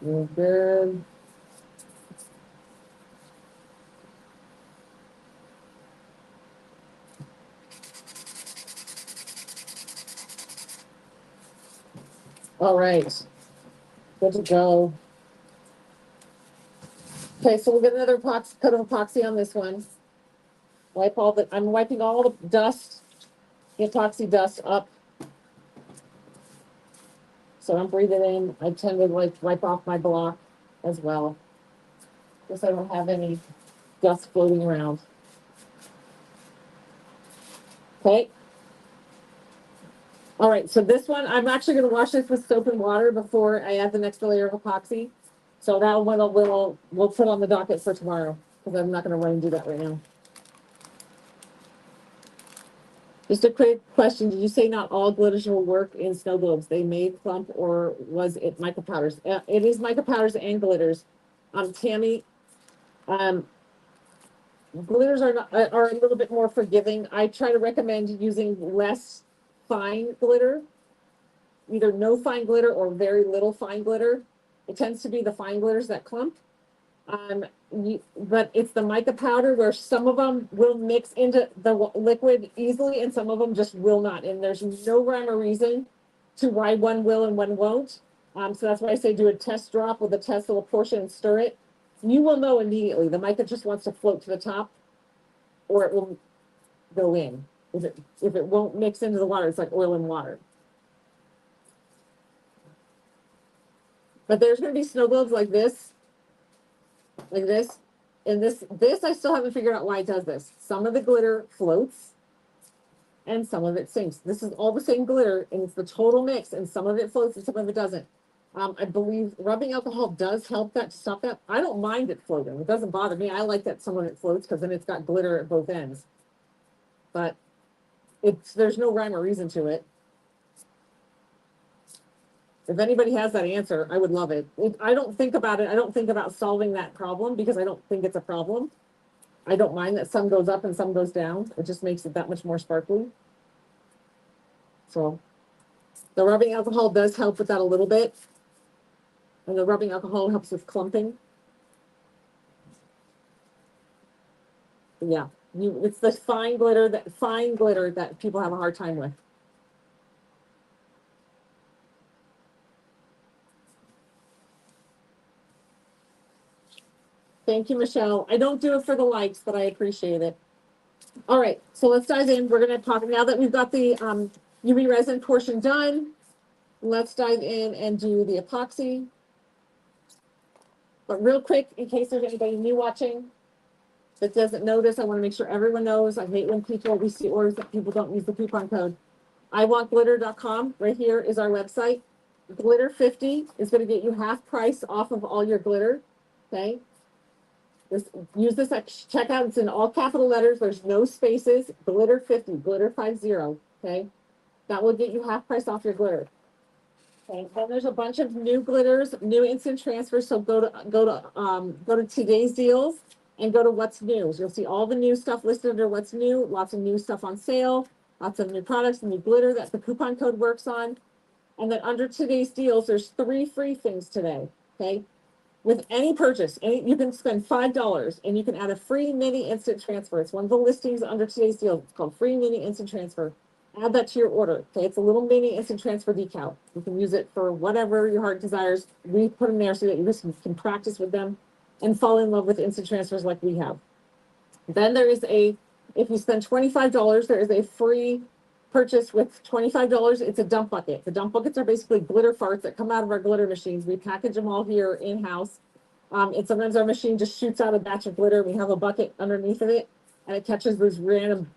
You're good. All right, good to go. Okay, so we'll get another coat of epoxy on this one. I'm wiping all the dust, the epoxy dust up. So I'm breathing in. I tend to wipe off my block as well, just so I don't have any dust floating around. Okay. All right, so this one, I'm actually going to wash this with soap and water before I add the next layer of epoxy. So that one we'll put on the docket for tomorrow, because I'm not going to run and do that right now. Just a quick question. Did you say not all glitters will work in snow globes? They may clump, or was it mica powders? It is mica powders and glitters. Tammy, glitters are a little bit more forgiving. I try to recommend using less fine glitter, either no fine glitter or very little fine glitter. It tends to be the fine glitters that clump. But it's the mica powder where some of them will mix into the liquid easily and some of them just will not. And there's no rhyme or reason to why one will and one won't. So that's why I say do a test drop with a test little portion and stir it. You will know immediately. The mica just wants to float to the top, or it will go in. If it won't mix into the water, it's like oil and water. But there's going to be snow globes like this, And this I still haven't figured out why it does this. Some of the glitter floats and some of it sinks. This is all the same glitter and it's the total mix, and some of it floats and some of it doesn't. I believe rubbing alcohol does help that to stop that. I don't mind it floating. It doesn't bother me. I like that some of it floats because then it's got glitter at both ends. But there's no rhyme or reason to it. If anybody has that answer, I would love it. I don't think about it. I don't think about solving that problem because I don't think it's a problem. I don't mind that some goes up and some goes down. It just makes it that much more sparkly. So the rubbing alcohol does help with that a little bit. And the rubbing alcohol helps with clumping. Yeah, it's the fine glitter that people have a hard time with. Thank you, Michelle. I don't do it for the likes, but I appreciate it. All right, so let's dive in. We're going to talk now that we've got the UV resin portion done. Let's dive in and do the epoxy. But real quick, in case there's anybody new watching that doesn't know this, I want to make sure everyone knows. I hate when we see orders that people don't use the coupon code. iwantglitter.com. Right here is our website. Glitter 50 is going to get you half price off of all your glitter. Okay. Use this at checkout. It's in all capital letters. There's no spaces. Glitter 50, glitter 50. Okay. That will get you half price off your glitter. Okay. Then there's a bunch of new glitters, new instant transfers. So go to today's deals and go to what's new. So you'll see all the new stuff listed under what's new. Lots of new stuff on sale. Lots of new products, new glitter that the coupon code works on. And then under today's deals, there's 3 free things today. Okay. With any purchase, you can spend $5 and you can add a free mini instant transfer. It's one of the listings under today's deal. It's called free mini instant transfer. Add that to your order. Okay, it's a little mini instant transfer decal. You can use it for whatever your heart desires. We put them there so that you can practice with them and fall in love with instant transfers like we have. Then there is if you spend $25, there is a free purchase with $25. It's a dump bucket. The dump buckets are basically glitter farts that come out of our glitter machines. We package them all here in-house. And sometimes our machine just shoots out a batch of glitter. We have a bucket underneath of it, and it catches those random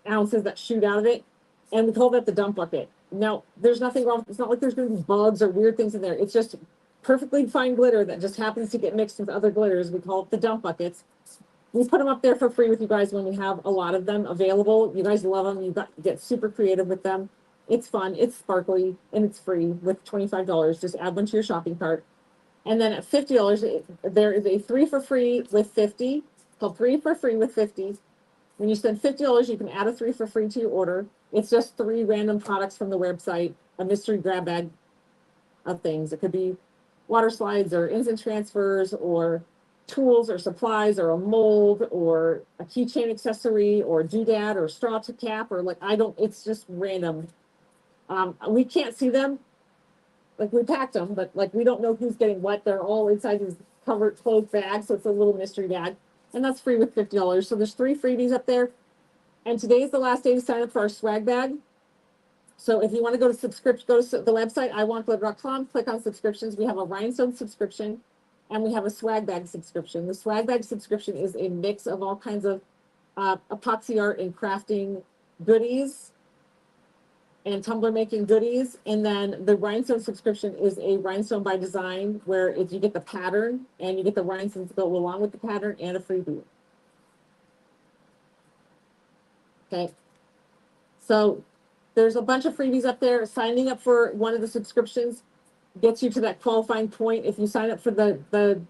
ounces that shoot out of it. And we call that the dump bucket. Now, there's nothing wrong. It's not like there's going to be bugs or weird things in there. It's just perfectly fine glitter that just happens to get mixed with other glitters. We call it the dump buckets. We put them up there for free with you guys when we have a lot of them available. You guys love them. You get super creative with them. It's fun. It's sparkly and it's free with $25. Just add one to your shopping cart. And then at $50, there is a 3 for free with 50. Called 3 for free with 50. When you spend $50, you can add a 3 for free to your order. It's just 3 random products from the website, a mystery grab bag of things. It could be water slides or instant transfers or tools or supplies or a mold or a keychain accessory or doodad or straw to cap or it's just random. We can't see them. Like we packed them, but we don't know who's getting what. They're all inside these covered closed bags. So it's a little mystery bag and that's free with $50. So there's 3 freebies up there. And today's the last day to sign up for our swag bag. So if you want to go to the website, iwantglitter.com, click on subscriptions. We have a rhinestone subscription. And we have a swag bag subscription. The swag bag subscription is a mix of all kinds of epoxy art and crafting goodies and tumbler making goodies. And then the rhinestone subscription is a rhinestone by design where you get the pattern and you get the rhinestones that go along with the pattern and a freebie. Okay. So there's a bunch of freebies up there. Signing up for one of the subscriptions gets you to that qualifying point. If you sign up for the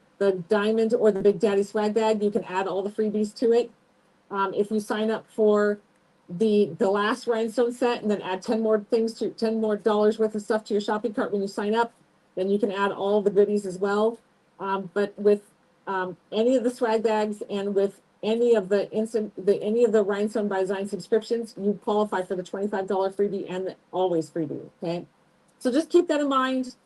diamond or the Big Daddy swag bag, you can add all the freebies to it. If you sign up for the last rhinestone set and then add 10 more dollars worth of stuff to your shopping cart when you sign up, then you can add all the goodies as well. But with any of the swag bags and with any of the rhinestone by design subscriptions, you qualify for the $25 freebie and the always freebie. Okay, so just keep that in mind.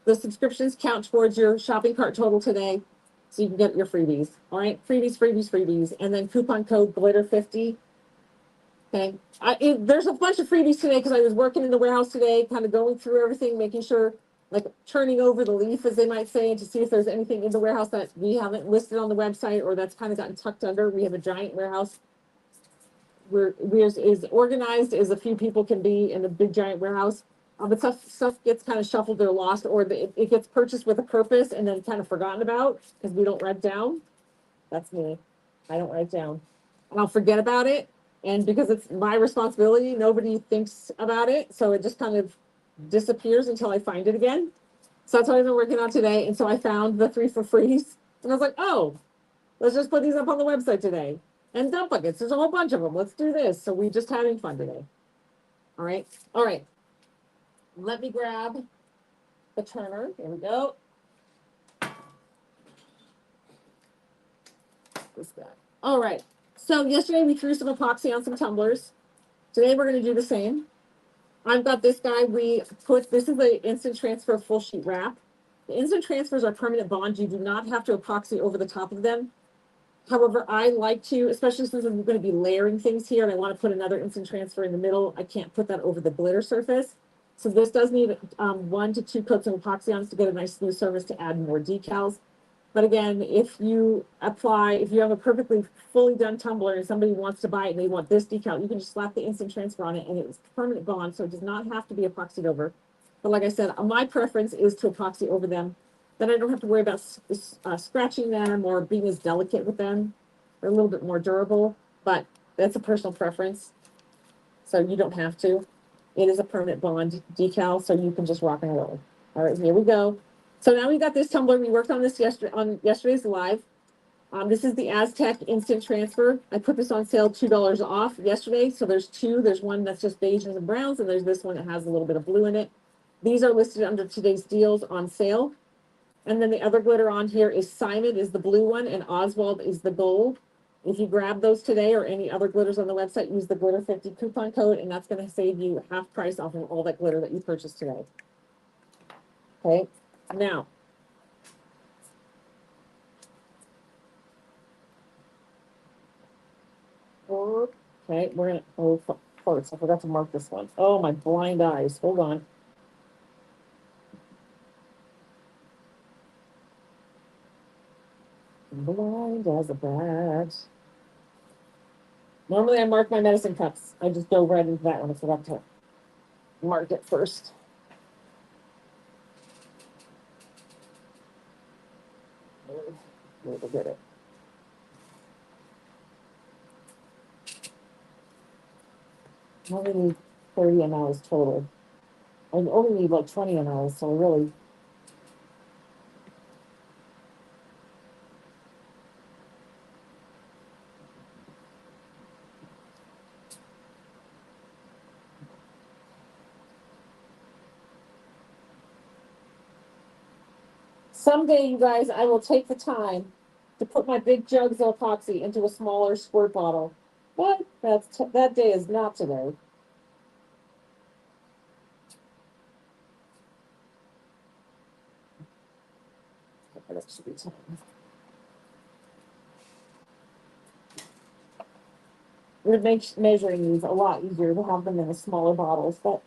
The subscriptions count towards your shopping cart total today, so you can get your freebies. All right, freebies, and then coupon code glitter50. Okay, there's a bunch of freebies today because I was working in the warehouse today, kind of going through everything, making sure like turning over the leaf, as they might say, to see if there's anything in the warehouse that we haven't listed on the website or that's kind of gotten tucked under. We have a giant warehouse. We're as organized as a few people can be in a big giant warehouse. But stuff gets kind of shuffled or lost, or it gets purchased with a purpose and then kind of forgotten about because we don't write down. That's me. I don't write down. And I'll forget about it. And because it's my responsibility, nobody thinks about it. So it just kind of disappears until I find it again. So that's what I've been working on today. And so I found the 3 for frees. And I was like, oh, let's just put these up on the website today. And dump buckets. There's a whole bunch of them. Let's do this. So we're just having fun today. All right. All right. Let me grab the turner. Here we go. This guy. All right. So yesterday we threw some epoxy on some tumblers. Today we're going to do the same. I've got this guy. This is the instant transfer full sheet wrap. The instant transfers are permanent bonds. You do not have to epoxy over the top of them. However, I like to, especially since I'm going to be layering things here and I want to put another instant transfer in the middle, I can't put that over the glitter surface. So this does need 1 to 2 coats of epoxy on it to get a nice smooth surface to add more decals. But again, if you have a perfectly fully done tumbler and somebody wants to buy it and they want this decal, you can just slap the instant transfer on it and it's permanent bond, so it does not have to be epoxied over. But like I said, my preference is to epoxy over them. Then I don't have to worry about scratching them or being as delicate with them. They're a little bit more durable, but that's a personal preference. So you don't have to. It is a permanent bond decal, so you can just rock and roll. All right, here we go. So now we got this tumbler. We worked on this on yesterday's live. This is the Aztec Instant Transfer. I put this on sale $2 off yesterday. So there's 2. There's one that's just beiges and browns, and there's this one that has a little bit of blue in it. These are listed under today's deals on sale. And then the other glitter on here is Simon is the blue one, and Oswald is the gold. If you grab those today or any other glitters on the website, use the Glitter 50 coupon code, and that's going to save you half price off of all that glitter that you purchased today. Okay, now. Okay, we're going to, first, I forgot to mark this one. Oh, my blind eyes. Hold on. Blind as a bat. Normally I mark my medicine cups. I just go right into that one. I forgot to mark it first. We'll get it. I only need 30 mLs total. I only need like 20 mLs, so really. Someday, you guys, I will take the time to put my big jugs of epoxy into a smaller squirt bottle. But that day is not today. That should be time. It would make measuring these a lot easier to have them in the smaller bottles, but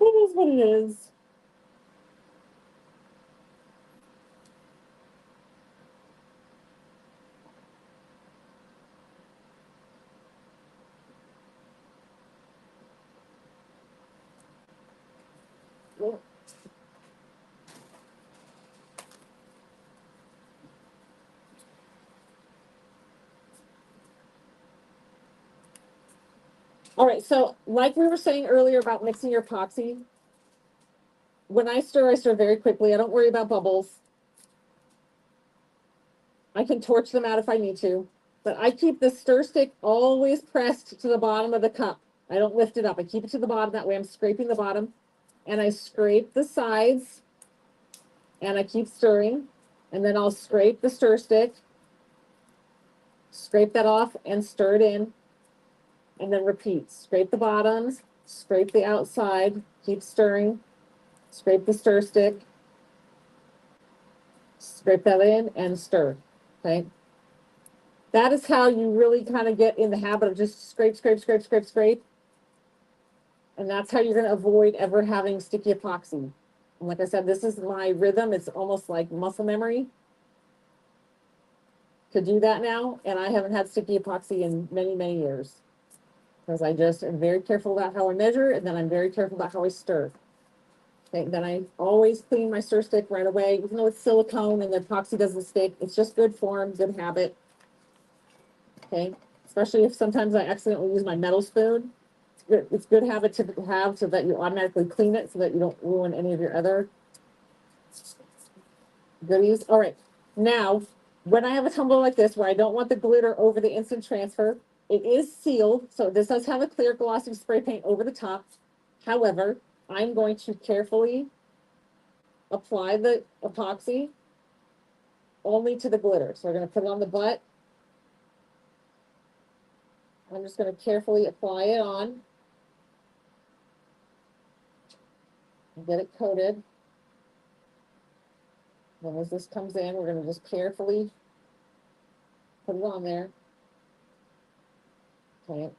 it is what it is. All right, so like we were saying earlier about mixing your epoxy, when I stir very quickly. I don't worry about bubbles. I can torch them out if I need to, but I keep the stir stick always pressed to the bottom of the cup. I don't lift it up. I keep it to the bottom. That way I'm scraping the bottom, and I scrape the sides, and I keep stirring, and then I'll scrape the stir stick, scrape that off, and stir it in, and then repeat. Scrape the bottoms, scrape the outside, keep stirring, scrape the stir stick, scrape that in, and stir. Okay. That is how you really kind of get in the habit of just scrape, scrape, scrape, scrape, scrape. And that's how you're gonna avoid ever having sticky epoxy. And like I said, this is my rhythm. It's almost like muscle memory to do that now. And I haven't had sticky epoxy in many, many years. Because I just am very careful about how I measure, and then I'm very careful about how I stir. Okay, then I always clean my stir stick right away, even though it's silicone and the epoxy doesn't stick. It's just good form, good habit. Okay, especially if sometimes I accidentally use my metal spoon. It's good habit to have so that you automatically clean it so that you don't ruin any of your other goodies. All right, now when I have a tumbler like this where I don't want the glitter over the instant transfer, it is sealed, so this does have a clear glossy spray paint over the top. However, I'm going to carefully apply the epoxy only to the glitter. So we're going to put it on the butt. I'm just going to carefully apply it on and get it coated. Then as this comes in, we're going to just carefully put it on there. Okay.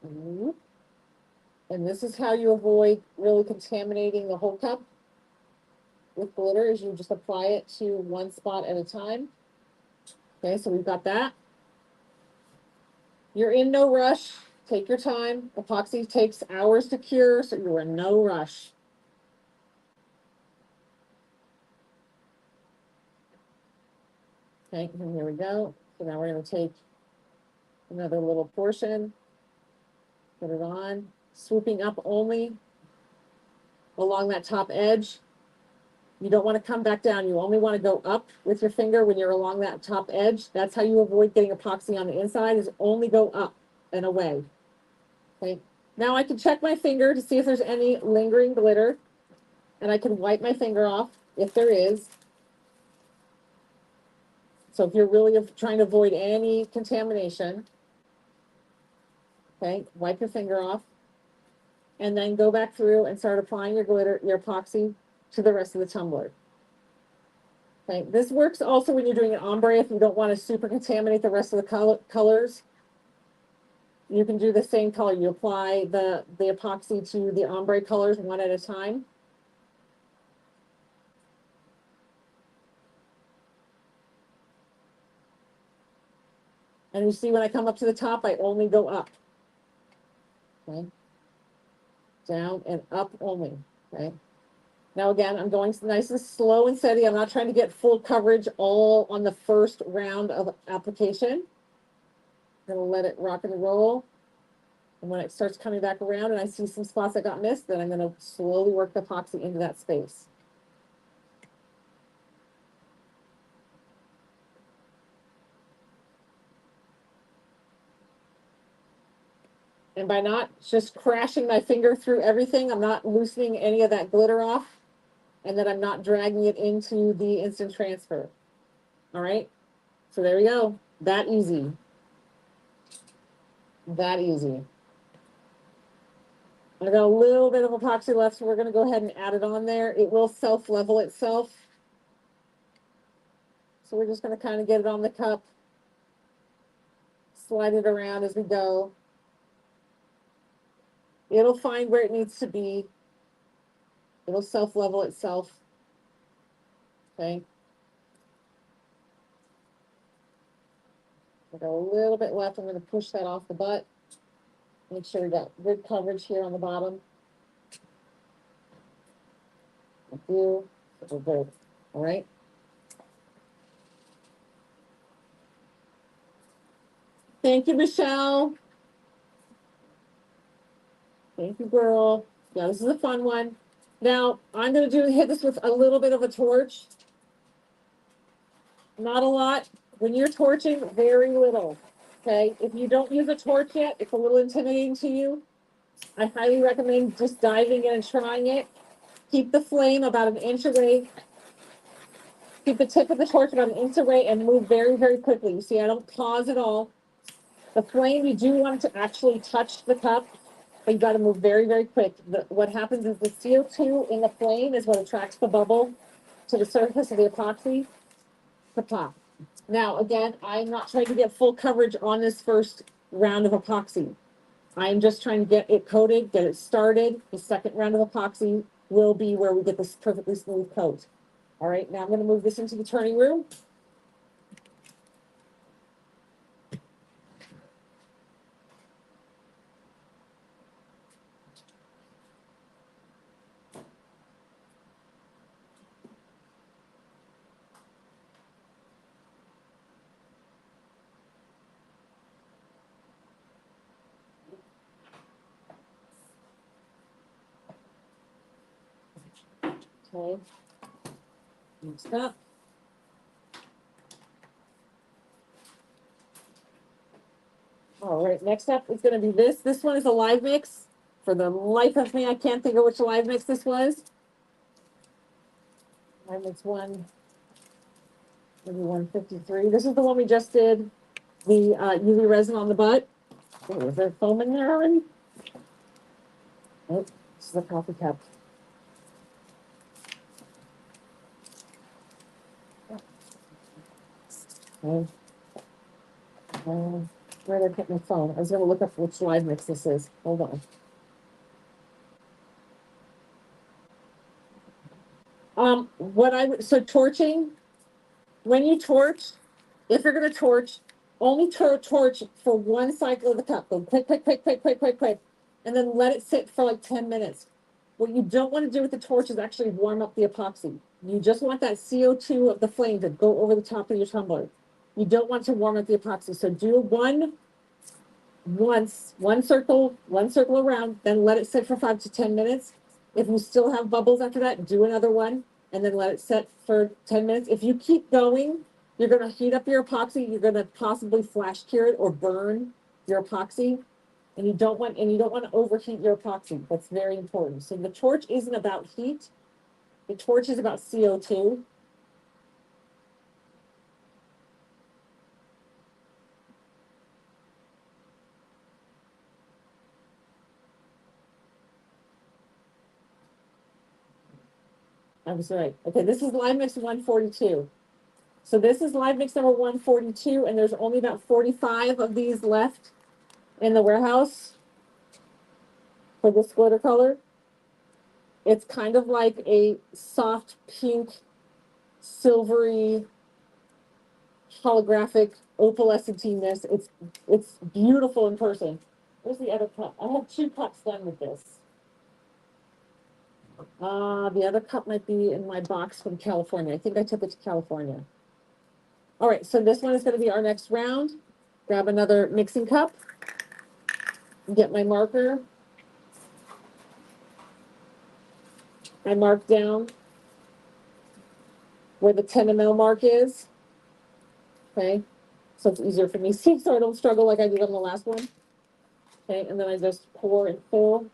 And this is how you avoid really contaminating the whole cup with glitter, is you just apply it to one spot at a time. Okay, so we've got that. You're in no rush. Take your time. Epoxy takes hours to cure, so you're in no rush. Okay, and here we go. So now we're going to take another little portion, put it on, swooping up only along that top edge. You don't want to come back down. You only want to go up with your finger when you're along that top edge. That's how you avoid getting epoxy on the inside, is only go up and away. Okay. Now I can check my finger to see if there's any lingering glitter, and I can wipe my finger off if there is. So if you're really trying to avoid any contamination, okay, wipe your finger off, and then go back through and start applying your glitter, your epoxy to the rest of the tumbler. Okay, this works also when you're doing an ombre if you don't want to super contaminate the rest of the colors. You can do the same color. You apply the epoxy to the ombre colors one at a time. And you see when I come up to the top, I only go up. Okay. Down and up only. Okay. Now again, I'm going nice and slow and steady. I'm not trying to get full coverage all on the first round of application. I'm gonna let it rock and roll. And when it starts coming back around and I see some spots that got missed, then I'm gonna slowly work the epoxy into that space. And by not just crashing my finger through everything, I'm not loosening any of that glitter off, and then I'm not dragging it into the instant transfer. All right, so there we go. That easy. That easy. I got a little bit of epoxy left, so we're going to go ahead and add it on there. It will self-level itself. So we're just going to kind of get it on the cup, slide it around as we go. It'll find where it needs to be. It'll self-level itself. Okay. I got a little bit left. I'm going to push that off the butt. Make sure we got good coverage here on the bottom. I do. We're good. All right. Thank you, Michelle. Thank you, girl. Yeah, this is a fun one. Now, I'm going to hit this with a little bit of a torch. Not a lot. When you're torching, very little. Okay. If you don't use a torch yet, it's a little intimidating to you. I highly recommend just diving in and trying it. Keep the flame about an inch away. Keep the tip of the torch about an inch away and move very, very quickly. You see, I don't pause at all. The flame, you do want it to actually touch the cup, but you got to move very, very quick. What happens is the CO2 in the flame is what attracts the bubble to the surface of the epoxy to pop. Now, again, I'm not trying to get full coverage on this first round of epoxy. I'm just trying to get it coated, get it started. The second round of epoxy will be where we get this perfectly smooth coat. All right, now I'm going to move this into the turning room. Okay. Next up. All right, next up is going to be this. This one is a live mix. For the life of me, I can't think of which live mix this was. Live mix one, maybe 153. This is the one we just did. The UV resin on the butt. Oh, is there foam in there already? Oh, this is a coffee cup. Okay. Where did I put my phone? I was going to look up which live mix this is. Hold on. What I would, so torching, when you torch, if you're going to torch, only torch for one cycle of the cup. Go quick, quick, quick, quick, quick, quick, quick, and then let it sit for like 10 minutes. What you don't want to do with the torch is actually warm up the epoxy. You just want that CO2 of the flame to go over the top of your tumbler. You don't want to warm up the epoxy. So do one circle around, then let it sit for 5 to 10 minutes. If you still have bubbles after that, do another one and then let it set for 10 minutes. If you keep going, you're going to heat up your epoxy. You're going to possibly flash cure it or burn your epoxy. And you don't want to overheat your epoxy. That's very important. So the torch isn't about heat. The torch is about CO2. I was right. Okay, this is live mix 142. So this is live mix number 142, and there's only about 45 of these left in the warehouse for this glitter color. It's kind of like a soft pink, silvery, holographic opalescentiness. It's beautiful in person. Where's the other cup? I have 2 cups done with this. The other cup might be in my box from California. I think I took it to California. All right, so this one is going to be our next round. Grab another mixing cup. Get my marker. I mark down where the 10 ml mark is. Okay, so it's easier for me to see so I don't struggle like I did on the last one. Okay, and then I just pour and fill.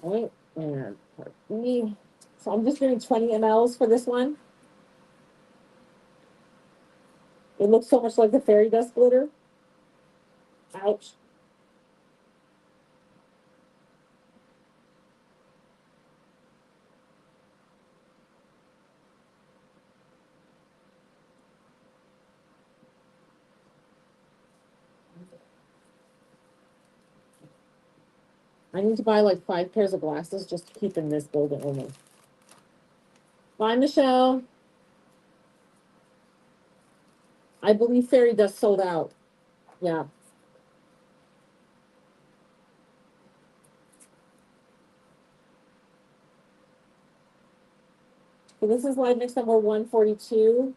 All right, and part B. So I'm just doing 20 mLs for this one. It looks so much like the fairy dust glitter. Ouch. I need to buy like 5 pairs of glasses just to keep in this building only. Bye, Michelle. I believe fairy dust sold out. Yeah. So this is live mix number 142.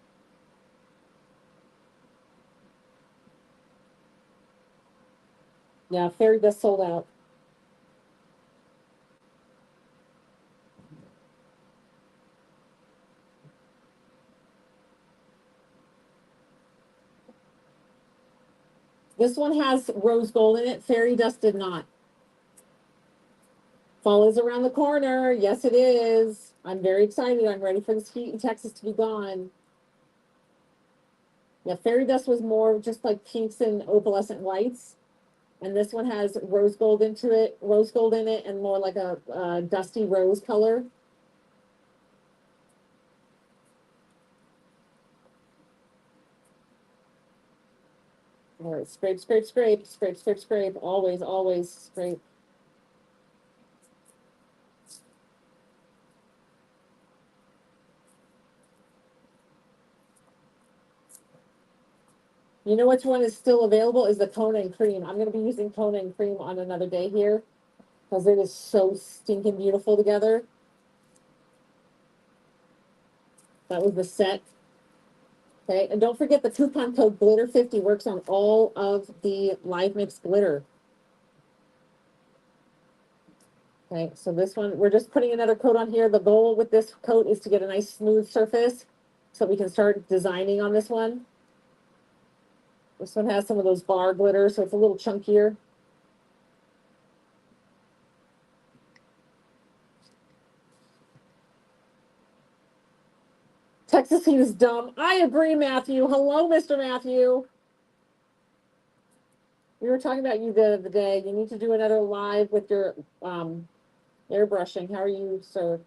Yeah, fairy dust sold out. This one has rose gold in it. Fairy dust did not. Fall is around the corner. Yes, it is. I'm very excited. I'm ready for this heat in Texas to be gone. Yeah, fairy dust was more just like pinks and opalescent whites. And this one has rose gold in it, and more like a dusty rose color. All right, scrape, scrape, scrape, scrape, scrape, scrape. Always, always scrape. You know which one is still available is the Kona and Cream. I'm going to be using Kona and Cream on another day here because it is so stinking beautiful together. That was the set. Okay, and don't forget the coupon code Glitter50 works on all of the Live Mix glitter. Okay, so this one, we're just putting another coat on here. The goal with this coat is to get a nice smooth surface so we can start designing on this one. This one has some of those bar glitter, so it's a little chunkier. Texas heat is dumb. I agree, Matthew. Hello, Mr. Matthew. We were talking about you the other day. You need to do another live with your airbrushing. How are you, sir?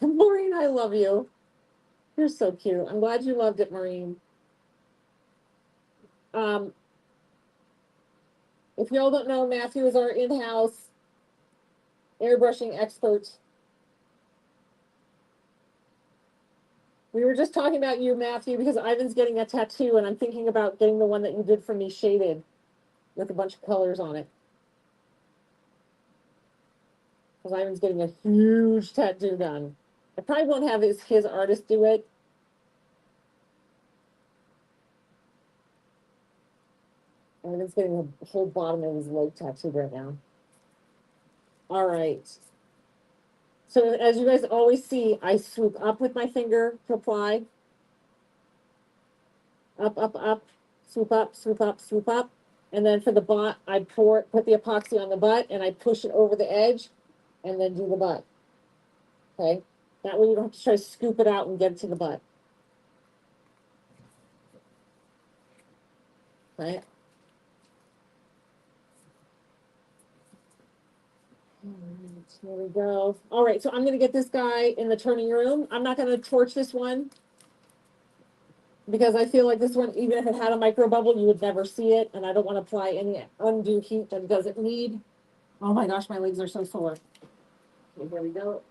Maureen, I love you. You're so cute. I'm glad you loved it, Maureen. If y'all don't know, Matthew is our in-house airbrushing expert. We were just talking about you, Matthew, because Ivan's getting a tattoo, and I'm thinking about getting the one that you did for me shaded with a bunch of colors on it. Because Ivan's getting a huge tattoo done. I probably won't have his artist do it. Ivan's getting the whole bottom of his leg tattooed right now. All right. So as you guys always see, I swoop up with my finger to apply. Up, up, up, swoop up, swoop up, swoop up. And then for the butt, I put the epoxy on the butt and I push it over the edge and then do the butt. Okay? That way you don't have to try to scoop it out and get it to the butt. Okay? Here we go. All right, so I'm going to get this guy in the turning room. I'm not going to torch this one because I feel like this one, even if it had a micro bubble, you would never see it. And I don't want to apply any undue heat that it doesn't need. Oh my gosh, my legs are so sore. Okay, here we go.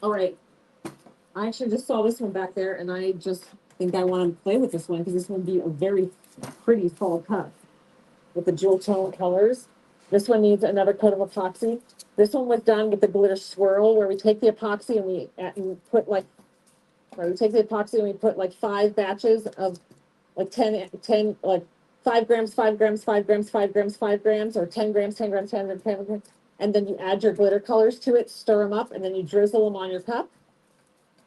All right. I actually just saw this one back there, and I just think I want to play with this one because this one would be a very pretty fall cut with the jewel tone colors. This one needs another coat of epoxy. This one was done with the glitter swirl, where we take the epoxy and we put like, we take the epoxy and we put like 5 batches of like 10 like 5 grams, 5 grams, 5 grams, 5 grams, 5 grams, or 10 grams, 10 grams, 10 grams, 10 grams. And then you add your glitter colors to it, stir them up, and then you drizzle them on your cup.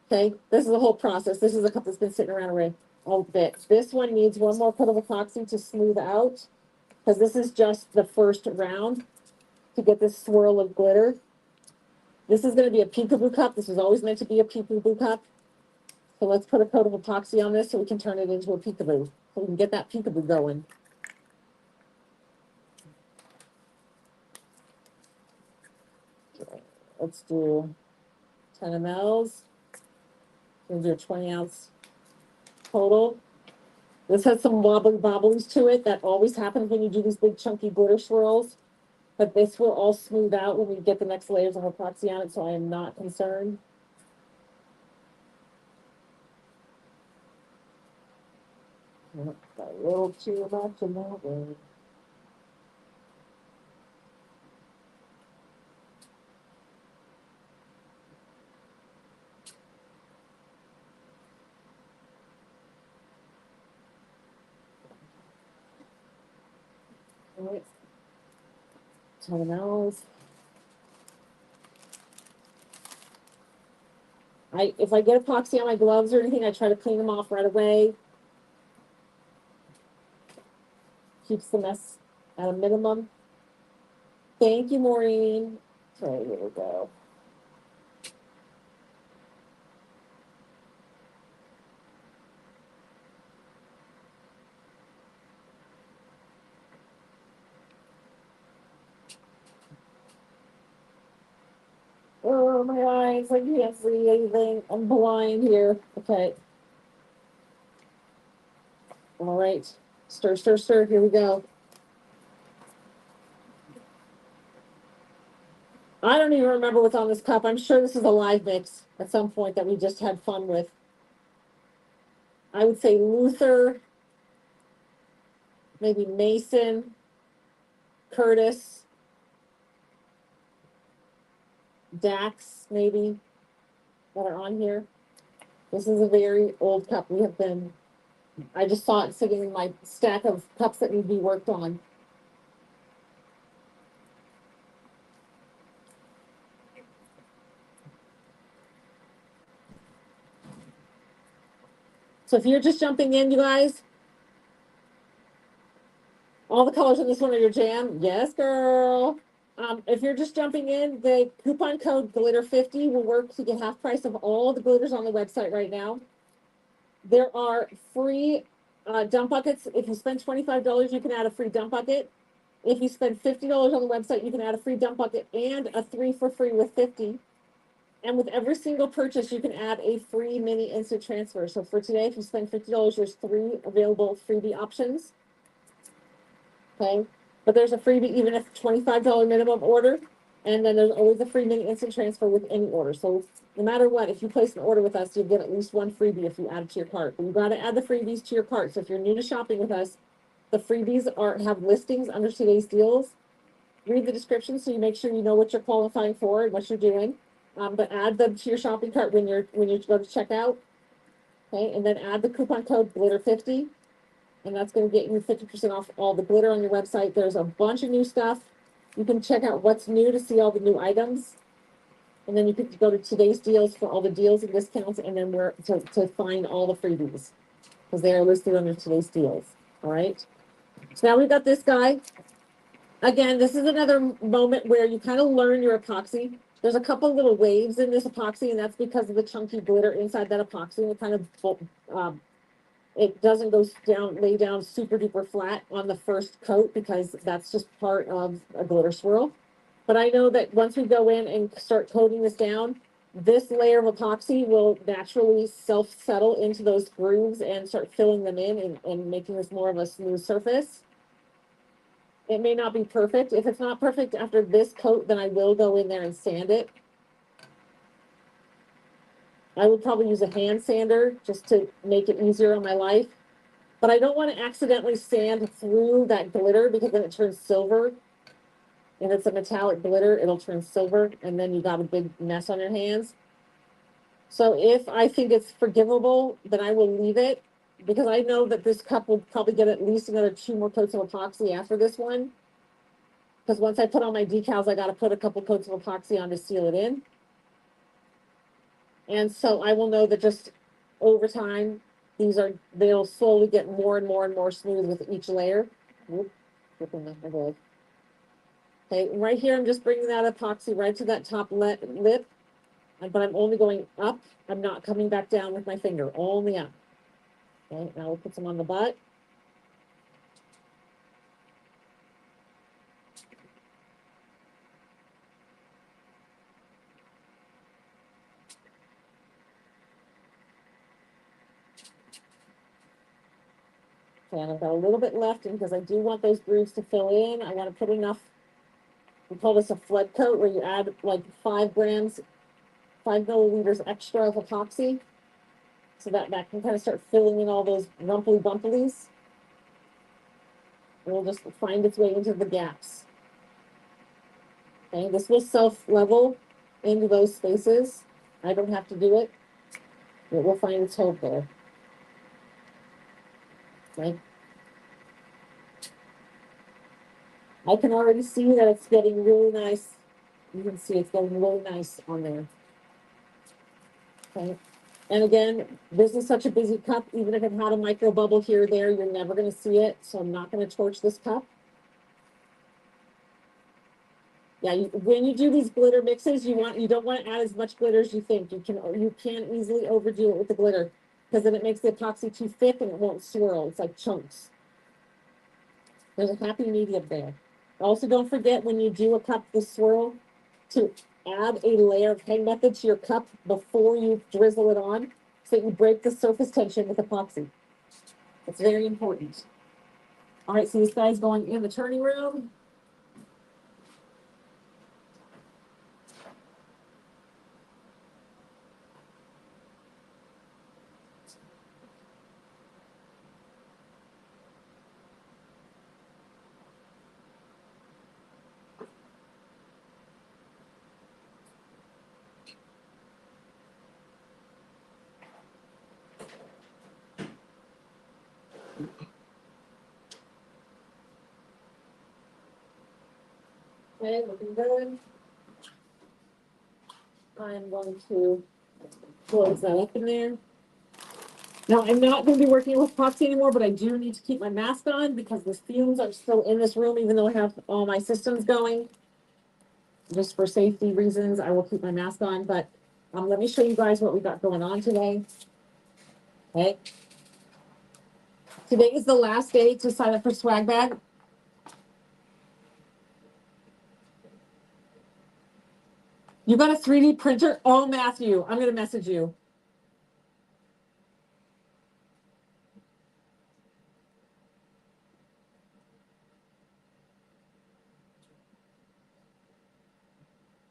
Okay, this is the whole process. This is a cup that's been sitting around a bit. This one needs one more coat of epoxy to smooth out, because this is just the first round to get this swirl of glitter. This is going to be a peekaboo cup. This was always meant to be a peekaboo cup. So let's put a coat of epoxy on this so we can turn it into a peekaboo. So we can get that peekaboo going. Let's do 10 mLs. We'll do a 20-ounce total. This has some wobbly bobblies to it. That always happens when you do these big chunky glitter swirls. But this will all smooth out when we get the next layers of epoxy on it, so I am not concerned. Got a little too much in that way. All right. Toenails. If I get epoxy on my gloves or anything, I try to clean them off right away. Keeps the mess at a minimum. Thank you, Maureen. Okay, here we go. Oh, my eyes, I can't see anything. I'm blind here. Okay. All right. Stir, stir, stir. Here we go. I don't even remember what's on this cup. I'm sure this is a live mix at some point that we just had fun with. I would say Luther, maybe Mason, Curtis, Dax, maybe, that are on here. This is a very old cup. I just saw it sitting in my stack of cups that need to be worked on. So if you're just jumping in, you guys, all the colors in this one are your jam. Yes, girl. If you're just jumping in, the coupon code glitter50 will work to get half price of all the glitters on the website right now. There are free dump buckets. If you spend $25, you can add a free dump bucket. If you spend $50 on the website, you can add a free dump bucket and a 3 for free with 50. And with every single purchase, you can add a free mini instant transfer. So for today, if you spend $50, there's 3 available freebie options. Okay. But there's a freebie even if $25 minimum order. And then there's always a free mini instant transfer with any order. So no matter what, if you place an order with us, you'll get at least one freebie if you add it to your cart. But you got to add the freebies to your cart. So if you're new to shopping with us, the freebies have listings under today's deals. Read the description so you make sure you know what you're qualifying for and what you're doing. But add them to your shopping cart when you go to checkout. Okay, and then add the coupon code glitter50, and that's going to get you 50% off all the glitter on your website. There's a bunch of new stuff. You can check out what's new to see all the new items, and then you can go to today's deals for all the deals and discounts, and then to find all the freebies because they are listed under today's deals. All right. So now we've got this guy. Again, this is another moment where you kind of learn your epoxy. There's a couple little waves in this epoxy, and that's because of the chunky glitter inside that epoxy. And it kind of, it doesn't lay down super duper flat on the first coat because that's just part of a glitter swirl. But I know that once we go in and start coating this down, this layer of epoxy will naturally self-settle into those grooves and start filling them in and making this more of a smooth surface. It may not be perfect. If it's not perfect after this coat, then I will go in there and sand it. I would probably use a hand sander just to make it easier on my life. But I don't want to accidentally sand through that glitter because then it turns silver. If it's a metallic glitter, it'll turn silver, and then you got a big mess on your hands. So if I think it's forgivable, then I will leave it because I know that this cup will probably get at least another 2 more coats of epoxy after this one. Because once I put on my decals, I got to put a couple coats of epoxy on to seal it in. And so I will know that just over time, they'll slowly get more and more and more smooth with each layer. Okay, right here, I'm just bringing that epoxy right to that top lip, but I'm only going up. I'm not coming back down with my finger, only up. Okay, now we'll put some on the butt. Okay, and I've got a little bit left, and because I do want those grooves to fill in, I want to put enough We call this a flood coat, where you add like 5 grams, 5 milliliters extra of epoxy, so that can kind of start filling in all those rumply bumpilies. And it'll just find its way into the gaps. Okay, this will self-level into those spaces. I don't have to do it. It will find its hole there. Okay. I can already see that it's getting really nice. You can see it's getting really nice on there. Okay. And again, this is such a busy cup, even if it had a micro bubble here or there, you're never going to see it. So I'm not going to torch this cup. Yeah, when you do these glitter mixes, you don't want to add as much glitter as you think. You can easily overdo it with the glitter, because then it makes the epoxy too thick and it won't swirl. It's like chunks. There's a happy medium there. Also, don't forget, when you do a cup with swirl, to add a layer of hang method to your cup before you drizzle it on, so that you break the surface tension with epoxy. It's very important. All right, so this guy's going in the turning room. Okay, looking good. I'm going to close that up in there. Now, I'm not going to be working with epoxy anymore, but I do need to keep my mask on because the fumes are still in this room, even though I have all my systems going. Just for safety reasons, I will keep my mask on, but let me show you guys what we got going on today. Okay. Today is the last day to sign up for Swag Bag. You got a 3D printer? Oh, Matthew, I'm going to message you.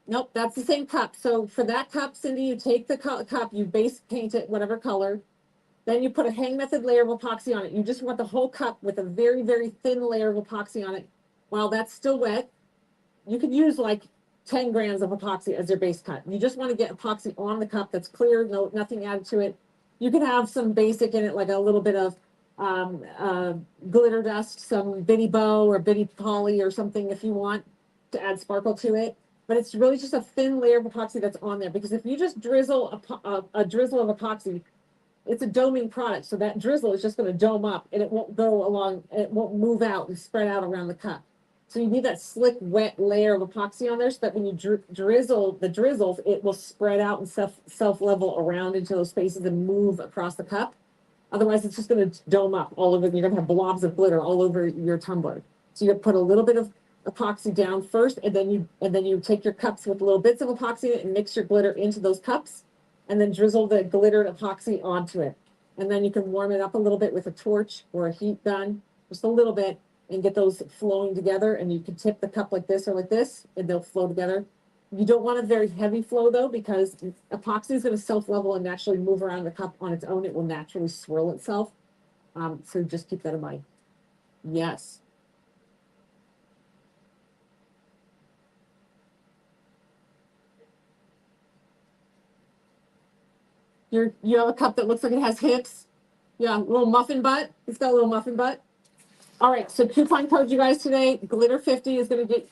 Nope, that's the same cup. So for that cup, Cindy, you take the cup, you base paint it whatever color. Then you put a hang method layer of epoxy on it. You just want the whole cup with a very, very thin layer of epoxy on it. While that's still wet, you could use like 10 grams of epoxy as your base cut. You just want to get epoxy on the cup that's clear, nothing added to it. You can have some basic in it, like a little bit of glitter dust, some bitty bow or bitty poly or something if you want to add sparkle to it. But it's really just a thin layer of epoxy that's on there, because if you just drizzle a drizzle of epoxy, it's a doming product. So that drizzle is just going to dome up and it won't go along, it won't move out and spread out around the cup. So you need that slick, wet layer of epoxy on there, so that when you drizzle the drizzles, it will spread out and self-level around into those spaces and move across the cup. Otherwise, it's just going to dome up all over. You're going to have blobs of glitter all over your tumbler. So you put a little bit of epoxy down first, and then you take your cups with little bits of epoxy in it and mix your glitter into those cups, and then drizzle the glittered epoxy onto it. And then you can warm it up a little bit with a torch or a heat gun, just a little bit, and get those flowing together. And you can tip the cup like this or like this, and they'll flow together. You don't want a very heavy flow though, because epoxy is going to self-level and naturally move around the cup on its own. It will naturally swirl itself. So just keep that in mind. Yes. You have a cup that looks like it has hips. Yeah, little muffin butt. It's got a little muffin butt. All right, so coupon code, you guys, today, glitter 50 is going to get.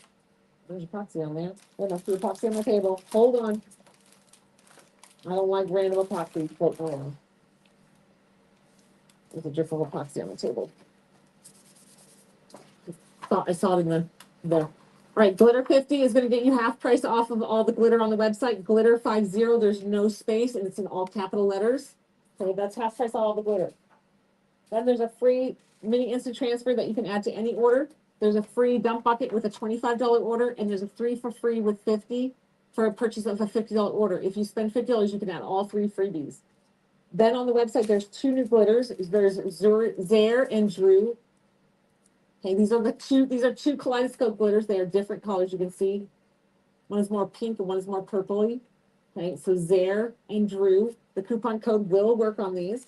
There's epoxy on there. There must be epoxy on the table. Hold on. I don't like random epoxy floating around. There's a drift of epoxy on the table. I saw it in the there. All right, glitter 50 is going to get you half price off of all the glitter on the website. Glitter 50, there's no space, and it's in all capital letters. So that's half price on all the glitter. Then there's a free mini instant transfer that you can add to any order. There's a free dump bucket with a $25 order, and there's a 3 for free with 50 for a purchase of a $50 order. If you spend $50, you can add all 3 freebies. Then on the website, there's 2 new glitters. There's Zare and Drew. Okay, these are two kaleidoscope glitters. They are different colors, you can see. One is more pink and one is more purpley. Okay, so Zare and Drew, the coupon code will work on these.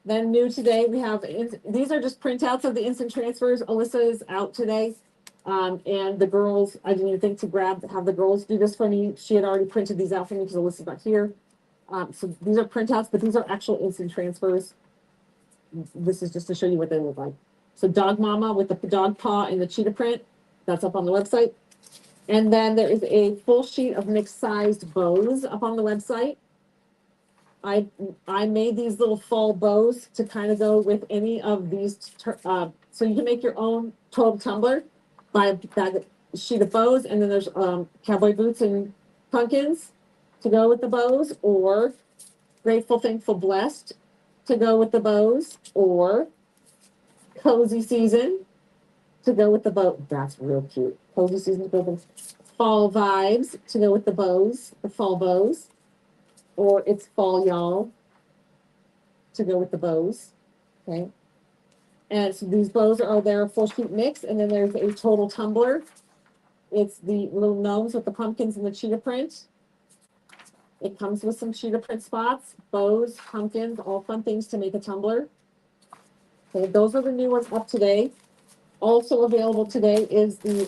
Then new today, we have, these are just printouts of the instant transfers. Alyssa is out today. And the girls, I didn't even think to have the girls do this for me. She had already printed these out for me because Alyssa's not here. So these are printouts, but these are actual instant transfers. This is just to show you what they look like. So Dog Mama with the dog paw and the cheetah print, that's up on the website. And then there is a full sheet of mixed sized bows up on the website. I made these little fall bows to kind of go with any of these. So you can make your own total tumbler by that sheet of bows, and then there's cowboy boots and pumpkins to go with the bows, or grateful, thankful, blessed to go with the bows, or cozy season to go with the bow. That's real cute. Cozy season to go with fall vibes to go with the bows, the fall bows, or it's fall y'all to go with the bows. Okay. And so these bows are their full sheet mix, and then there's a total tumbler. It's the little gnomes with the pumpkins and the cheetah print. It comes with some cheetah print spots, bows, pumpkins, all fun things to make a tumbler. Okay, those are the new ones up today. Also available today is the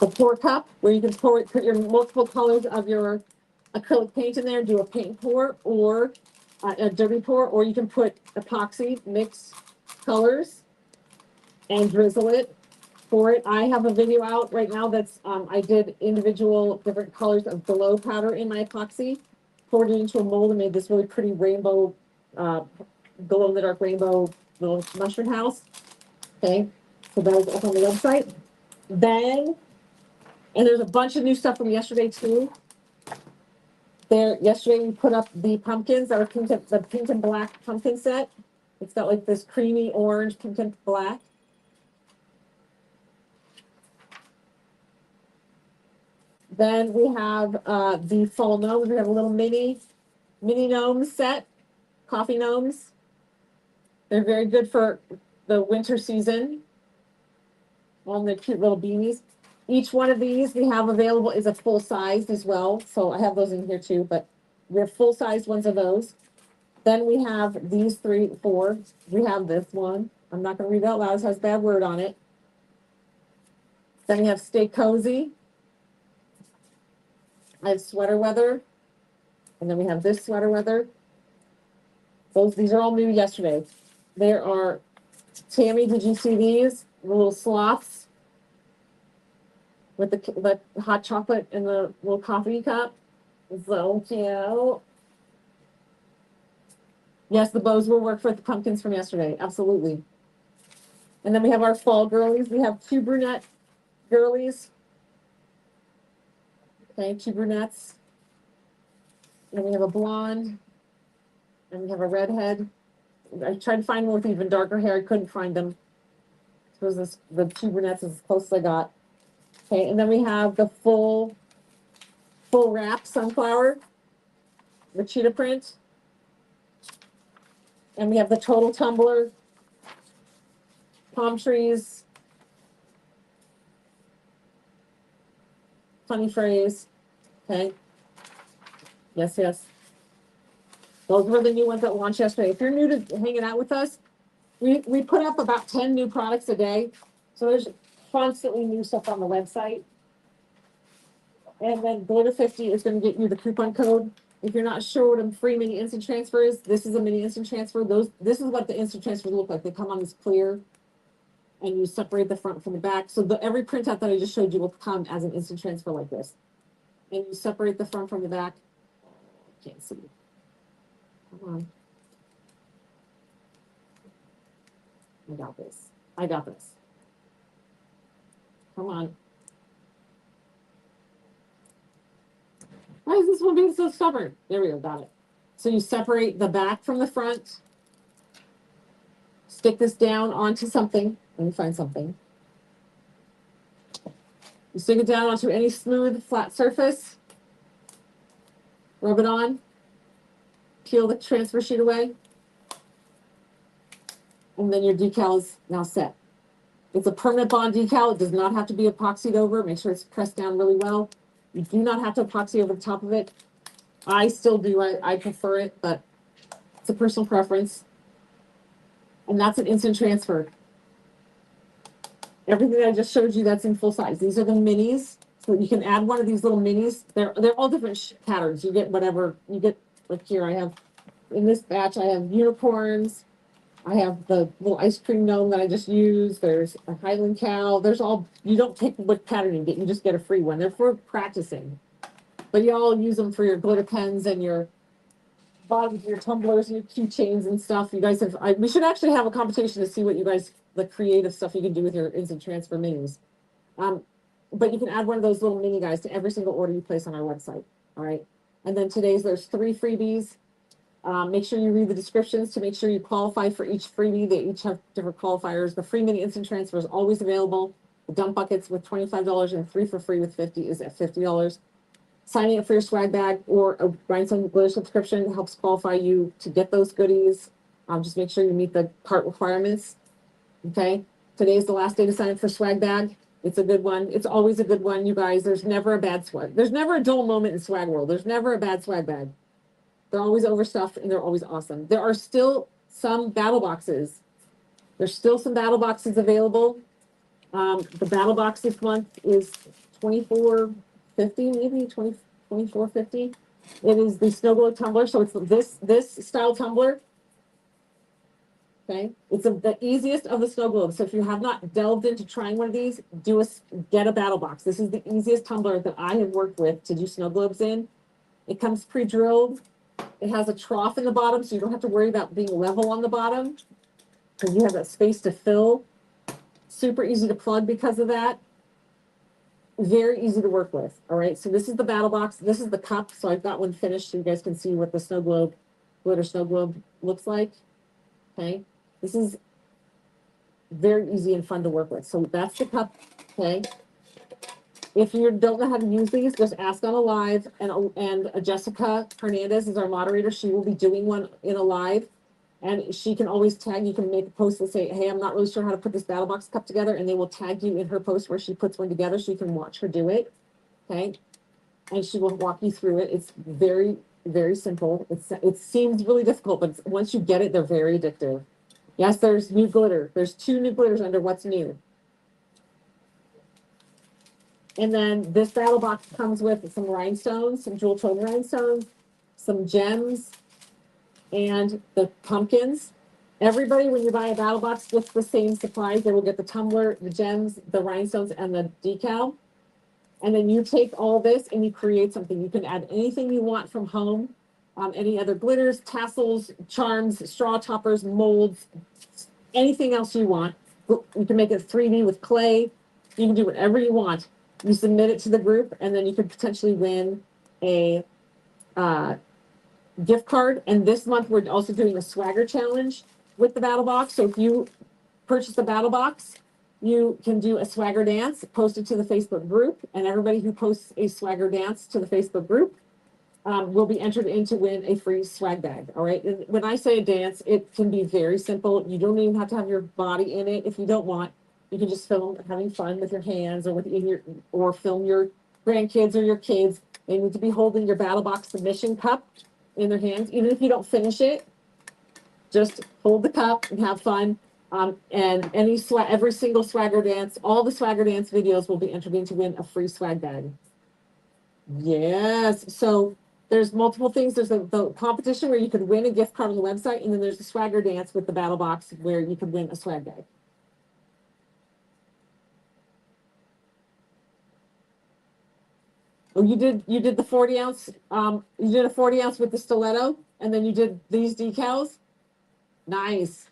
pour cup, where you can put your multiple colors of your acrylic paint in there, do a paint pour, or a dirty pour, or you can put epoxy, mix colors, and drizzle it for it. I have a video out right now that's, I did individual different colors of glow powder in my epoxy, poured it into a mold and made this really pretty rainbow, glow in the dark rainbow little mushroom house. Okay, so that is up on the website. Then, and there's a bunch of new stuff from yesterday too. Yesterday we put up the pumpkins, the pink and black pumpkin set. It's got like this creamy orange, pink and black. Then we have the fall gnomes. We have a little mini gnome set, coffee gnomes. They're very good for the winter season. On the cute little beanies. Each one of these we have available is a full size as well. So I have those in here too, but we have full size ones of those. Then we have these 4. We have this one. I'm not going to read it out loud. It has a bad word on it. Then we have Stay Cozy. I have Sweater Weather. And then we have this Sweater Weather. These are all new yesterday. There are, Tammy, did you see these? The little sloths with the hot chocolate in the little coffee cup. So cute. Yes, the bows will work for the pumpkins from yesterday. Absolutely. And then we have our fall girlies. We have 2 brunette girlies. Okay, 2 brunettes. And we have a blonde. And we have a redhead. I tried to find one with even darker hair. I couldn't find them. So the 2 brunettes is as close as I got. Okay, and then we have the full wrap sunflower, the cheetah print. And we have the total tumbler, palm trees, funny phrase. Okay. Yes, yes. Those were the new ones that launched yesterday. If you're new to hanging out with us, we put up about 10 new products a day. So there's constantly new stuff on the website. And then Glitter 50 is going to get you the coupon code. If you're not sure what a free mini instant transfer is, this is a mini instant transfer. This is what the instant transfers look like. They come on this clear, and you separate the front from the back. So every printout that I just showed you will come as an instant transfer like this. And you separate the front from the back. Can't see. Come on. I got this. I got this. Come on. Why is this one being so stubborn? There we go, got it. So you separate the back from the front. Stick this down onto something. Let me find something. You stick it down onto any smooth, flat surface. Rub it on. Peel the transfer sheet away. and then your decal is now set. It's a permanent bond decal. It does not have to be epoxied over. Make sure it's pressed down really well. You do not have to epoxy over the top of it. I still do. I prefer it, but it's a personal preference. And that's an instant transfer. Everything that I just showed you, that's in full size. These are the minis. So you can add one of these little minis. They're all different patterns. You get whatever you get. Like here, I have in this batch, I have unicorns. I have the little ice cream gnome that I just used. There's a Highland cow. There's all, you don't pick what pattern you get. You just get a free one. They're for practicing. But you all use them for your glitter pens and your bottoms, your tumblers, and your keychains and stuff. You guys have, we should actually have a competition to see what you guys, the creative stuff you can do with your instant transfer minis. But you can add one of those little mini guys to every single order you place on our website. All right. And then there's 3 freebies. Make sure you read the descriptions to make sure you qualify for each freebie. They each have different qualifiers. The free mini instant transfer is always available. The dump buckets with $25 and 3 for free with 50 is at $50. Signing up for your swag bag or a Rhinestone Glitter subscription helps qualify you to get those goodies. Just make sure you meet the cart requirements. Okay. Today's the last day to sign up for swag bag. It's a good one. It's always a good one, you guys. There's never a bad swag. There's never a dull moment in swag world. There's never a bad swag bag. They're always overstuffed and they're always awesome. There are still some battle boxes. There's still some battle boxes available. The battle box this month is $24.50, maybe $24.50. It is the snow globe tumbler. So it's this style tumbler. Okay, it's the easiest of the snow globes. So if you have not delved into trying one of these, get a battle box. This is the easiest tumbler that I have worked with to do snow globes in. It comes pre-drilled. It has a trough in the bottom, so you don't have to worry about being level on the bottom because you have that space to fill. Super easy to plug because of that. Very easy to work with. All right, so this is the battle box. This is the cup. So I've got one finished so you guys can see what the snow globe, glitter snow globe looks like. Okay, this is very easy and fun to work with. So that's the cup. Okay. If you don't know how to use these, just ask on a live, and Jessica Hernandez is our moderator. She will be doing one in a live, and she can always tag. You can make a post and say, "Hey, I'm not really sure how to put this battle box cup together," and they will tag you in her post where she puts one together, so you can watch her do it. Okay, and she will walk you through it. It's very, very simple. It seems really difficult, but once you get it, they're very addictive. Yes, there's new glitter. There's 2 new glitters under what's new. And then this battle box comes with some rhinestones, some jewel tone rhinestones, some gems, and the pumpkins. Everybody, when you buy a battle box, gets the same supplies. They will get the tumbler, the gems, the rhinestones, and the decal. And then you take all this and you create something. You can add anything you want from home. Any other glitters, tassels, charms, straw toppers, molds, anything else you want. You can make it 3D with clay. You can do whatever you want. You submit it to the group, and then you could potentially win a gift card. And this month, we're also doing a swagger challenge with the battle box. So if you purchase the battle box, you can do a swagger dance, post it to the Facebook group, and everybody who posts a swagger dance to the Facebook group will be entered in to win a free swag bag. All right. And when I say a dance, it can be very simple. You don't even have to have your body in it if you don't want. You can just film having fun with your hands, or film your grandkids or your kids. They need to be holding your battle box submission cup in their hands. Even if you don't finish it, just hold the cup and have fun. And every single swagger dance, all the swagger dance videos will be entered in to win a free swag bag. Yes. So there's multiple things. There's the competition where you could win a gift card on the website, and then there's the swagger dance with the battle box where you could win a swag bag. Oh, you did the 40 ounce. You did a 40 ounce with the stiletto, and then you did these decals. Nice.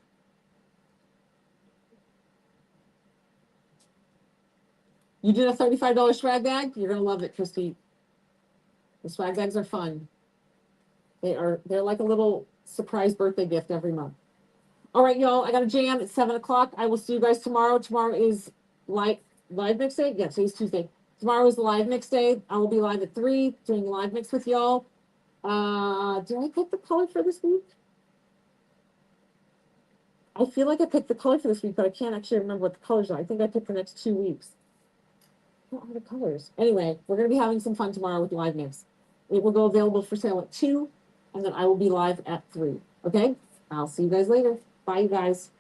You did a $35 swag bag. You're gonna love it, Christy. The swag bags are fun. They're like a little surprise birthday gift every month. All right, y'all. I got a jam at 7 o'clock. I will see you guys tomorrow. Tomorrow is live mix day. Yeah, today's Tuesday. Tomorrow is the live mix day. I will be live at 3 doing live mix with y'all. Did I pick the color for this week? I feel like I picked the color for this week, but I can't actually remember what the colors are. I think I picked the next 2 weeks. What are the colors? Anyway, we're going to be having some fun tomorrow with live mix. It will go available for sale at 2, and then I will be live at 3. Okay? I'll see you guys later. Bye, you guys.